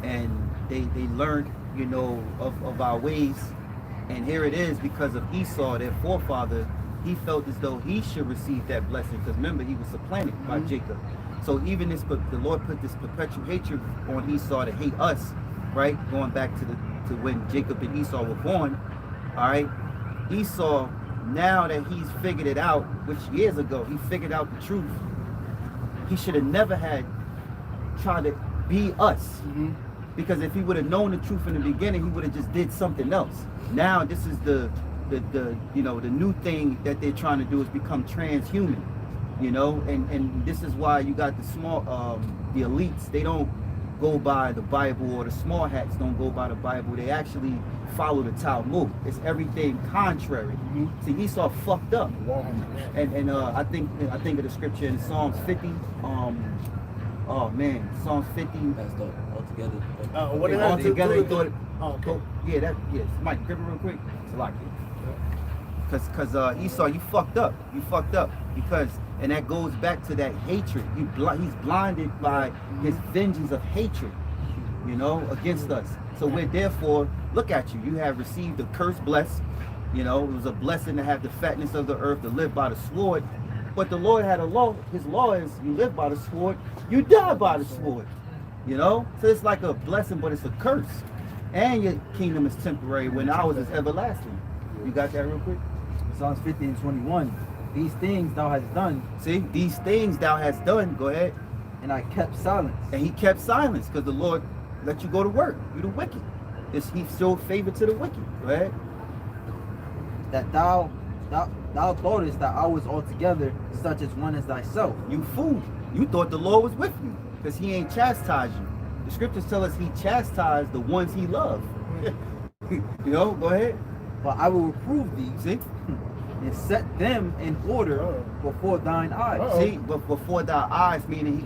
S3: and they learned, you know, of our ways. And here it is, because of Esau, their forefather, he felt as though he should receive that blessing, because remember, he was supplanted by Jacob. So even this, the Lord put this perpetual hatred on Esau to hate us, right? Going back to when Jacob and Esau were born. All right, Esau, now that he's figured it out, which years ago he figured out the truth, he should have never had tried to be us. Because if he would have known the truth in the beginning, he would have just did something else. Now this is the you know, the new thing that they're trying to do is become transhuman. You know, and this is why you got the small the elites, they don't go by the Bible, or the small hats don't go by the Bible. They actually follow the Talmud. It's everything contrary. See, Esau fucked up. And I think of the scripture in Psalms 50. Oh man, Psalms 50.
S6: That's dope. Altogether.
S1: What did
S3: Altogether, he thought it.
S1: okay.
S3: Yes. Mike, grab it real quick. It's a lot, kid. Because Esau, you fucked up. You fucked up because, and that goes back to that hatred. He's blinded by his vengeance of hatred, you know, against us. So we're therefore, look at you. You have received a curse blessed. You know, it was a blessing to have the fatness of the earth, to live by the sword. But the Lord had a law. His law is you live by the sword, you die by the sword. You know? So it's like a blessing, but it's a curse. And your kingdom is temporary when ours is everlasting. You got that real quick?
S6: Psalms 50 and 21. These things thou hast done.
S3: See, these things thou hast done. Go ahead.
S6: And I kept silence.
S3: And he kept silence because the Lord let you go to work. You the wicked. He showed favor to the wicked. Go ahead.
S6: That thou thoughtest that I was altogether such as one as thyself.
S3: You fool. You thought the Lord was with you because he ain't chastised you. The scriptures tell us he chastised the ones he loved. You know, go ahead.
S6: But I will reprove thee.
S3: See?
S6: And set them in order before thine eyes.
S3: See, but before thy eyes, meaning he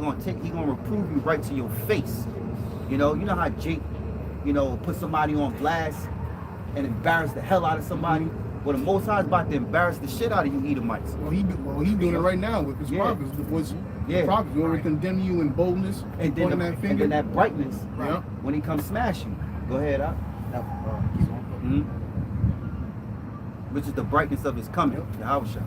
S3: gonna reprove you right to your face. You know how Jake, you know, put somebody on blast and embarrass the hell out of somebody. Well, the Most High is about to embarrass the shit out of you Edomites.
S5: Well, he doing it right now with his prophets. The prophets will condemn you in boldness
S3: and then and then that brightness.
S5: Right.
S3: When he comes smash you. Go ahead, which is the brightness of his coming, Yahawashi.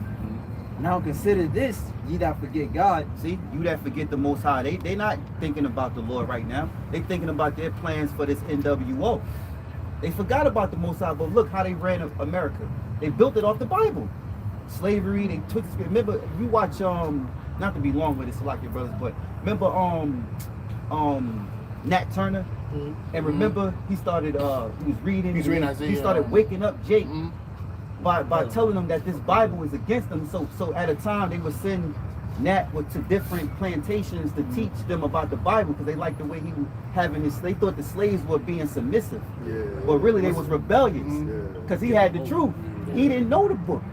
S6: Now consider this, ye that forget God.
S3: See, you that forget the Most High, they not thinking about the Lord right now. They thinking about their plans for this NWO. They forgot about the Most High, but look how they ran America. They built it off the Bible. Slavery, they took, remember, you watch, not to be long with it, so like your brothers, but remember Nat Turner? And remember, he started, he was reading.
S5: He's reading Isaiah.
S3: He started waking up Jake by telling them that this Bible is against them. So at a time, they would send Nat to different plantations to teach them about the Bible because they liked the way he was having his. They thought the slaves were being submissive, but really they was rebellious because he had the truth. He didn't know the book,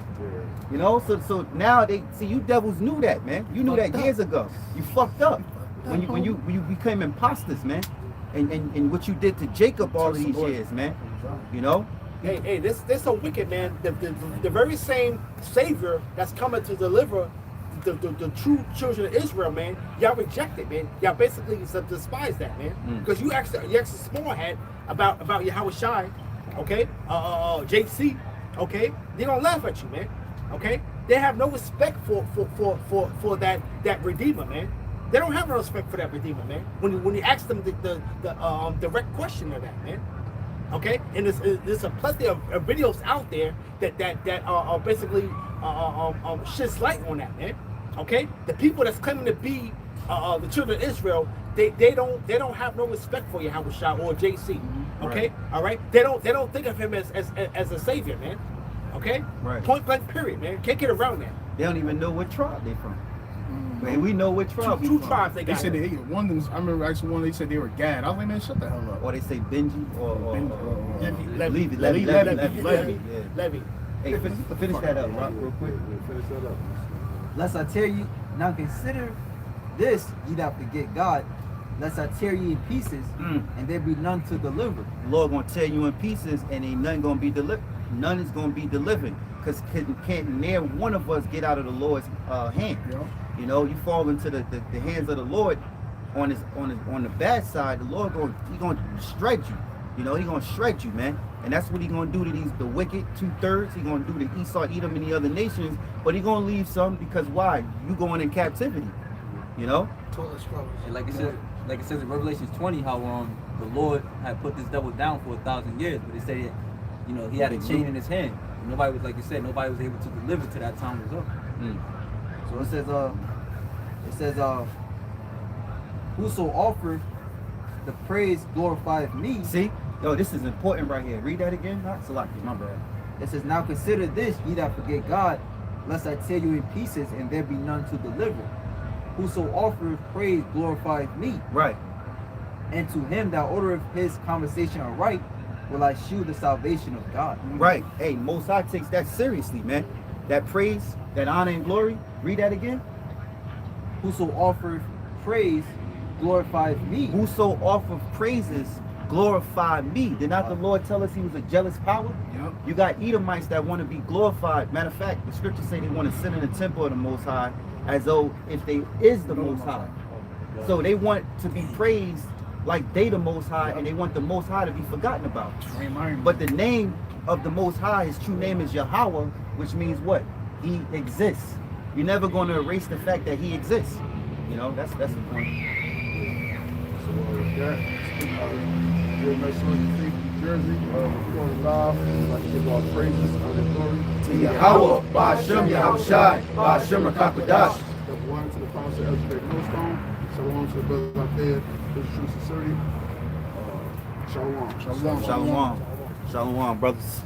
S3: you know. So now they see you devils knew that, man. You knew that years ago. You fucked up when you became imposters, man. And what you did to Jacob all of these years, man. You know.
S1: Hey, this so wicked, man. The very same Savior that's coming to deliver the true children of Israel, man. Y'all reject it, man. Y'all basically despise that, man. Because you asked a small head about Yahawashi, okay? JC, okay? They gonna laugh at you, man. Okay? they have no respect for that redeemer, man. They don't have no respect for that redeemer, man. When you ask them the direct question of that, man. Okay, and there's a plenty of videos out there that are basically shits light on that, man. Okay, the people that's claiming to be the children of Israel, they don't have no respect for Yahawashi or JC. Okay,
S3: Right.
S1: all right. They don't think of him as a savior, man. Okay,
S3: Right.
S1: Point blank, period, man. Can't get around that.
S3: They don't even know what tribe they from. Man, we know what tribe.
S1: Two tribes they
S5: They
S1: got.
S5: said one of them. I remember actually one. They said they were Gad. I was like, man, shut the hell up.
S3: Or they say Benji or
S1: Levy.
S3: Levy.
S1: Levy.
S3: Hey, finish that up, Rock, real quick.
S2: Finish that up.
S6: Lest I tear you, now consider this, ye that forget God, lest I tear you in pieces, and there be none to deliver.
S3: The Lord gonna tear you in pieces, and ain't none gonna be delivered. None is gonna be delivered, cause can't near one of us get out of the Lord's hand.
S5: Yeah.
S3: You know, you fall into the hands of the Lord on the bad side. The Lord gonna shred you. You know, he gonna shred you, man. And that's what he gonna do to the wicked 2/3. He gonna do to Esau, Edom, and the other nations. But he gonna leave some because why? You going in captivity. You know.
S4: Total struggles.
S6: And like it says in Revelations 20, how the Lord had put this devil down for 1,000 years, but it said, you know, he had a chain in his hand. Nobody was, like you said, nobody was able to deliver till that time was up. So it says, whoso offered the praise glorifieth me.
S3: See, yo, this is important right here. Read that again. Not Salaki, my bad.
S6: It says, now consider this, ye that forget God, lest I tear you in pieces, and there be none to deliver. Whoso offereth praise glorifieth me.
S3: Right.
S6: And to him that ordereth his conversation aright, will I shew the salvation of God.
S3: Right. Hey, Most High takes that seriously, man. That praise, that honor and glory. Read that again.
S6: Whoso offereth praise glorifieth me.
S3: Whoso offer praises glorify me. Did not the Lord tell us he was a jealous power?
S5: Yep.
S3: You got Edomites that want to be glorified. Matter of fact, the scriptures say they want to sit in the temple of the Most High as though if they is the Most High. So they want to be praised like they the Most High, and they want the Most High to be forgotten about. But the name of the Most High, his true name is Yahawah, which means what? He exists. You're never going to erase the fact that he exists. You know, that's the point.
S2: So with that, GreatMillStone, Jersey, recording live. I'd like to give all praises, honor, and glory
S3: To Yahawah, BaHaSham, Yahawashi, BaHaSham, Qadash.
S2: Step one to the pastor of GreatMillStone. Shalom to the brothers out there. This is true sincerity. Shalom.
S5: Shalom.
S3: Shalom. Shalom, brothers.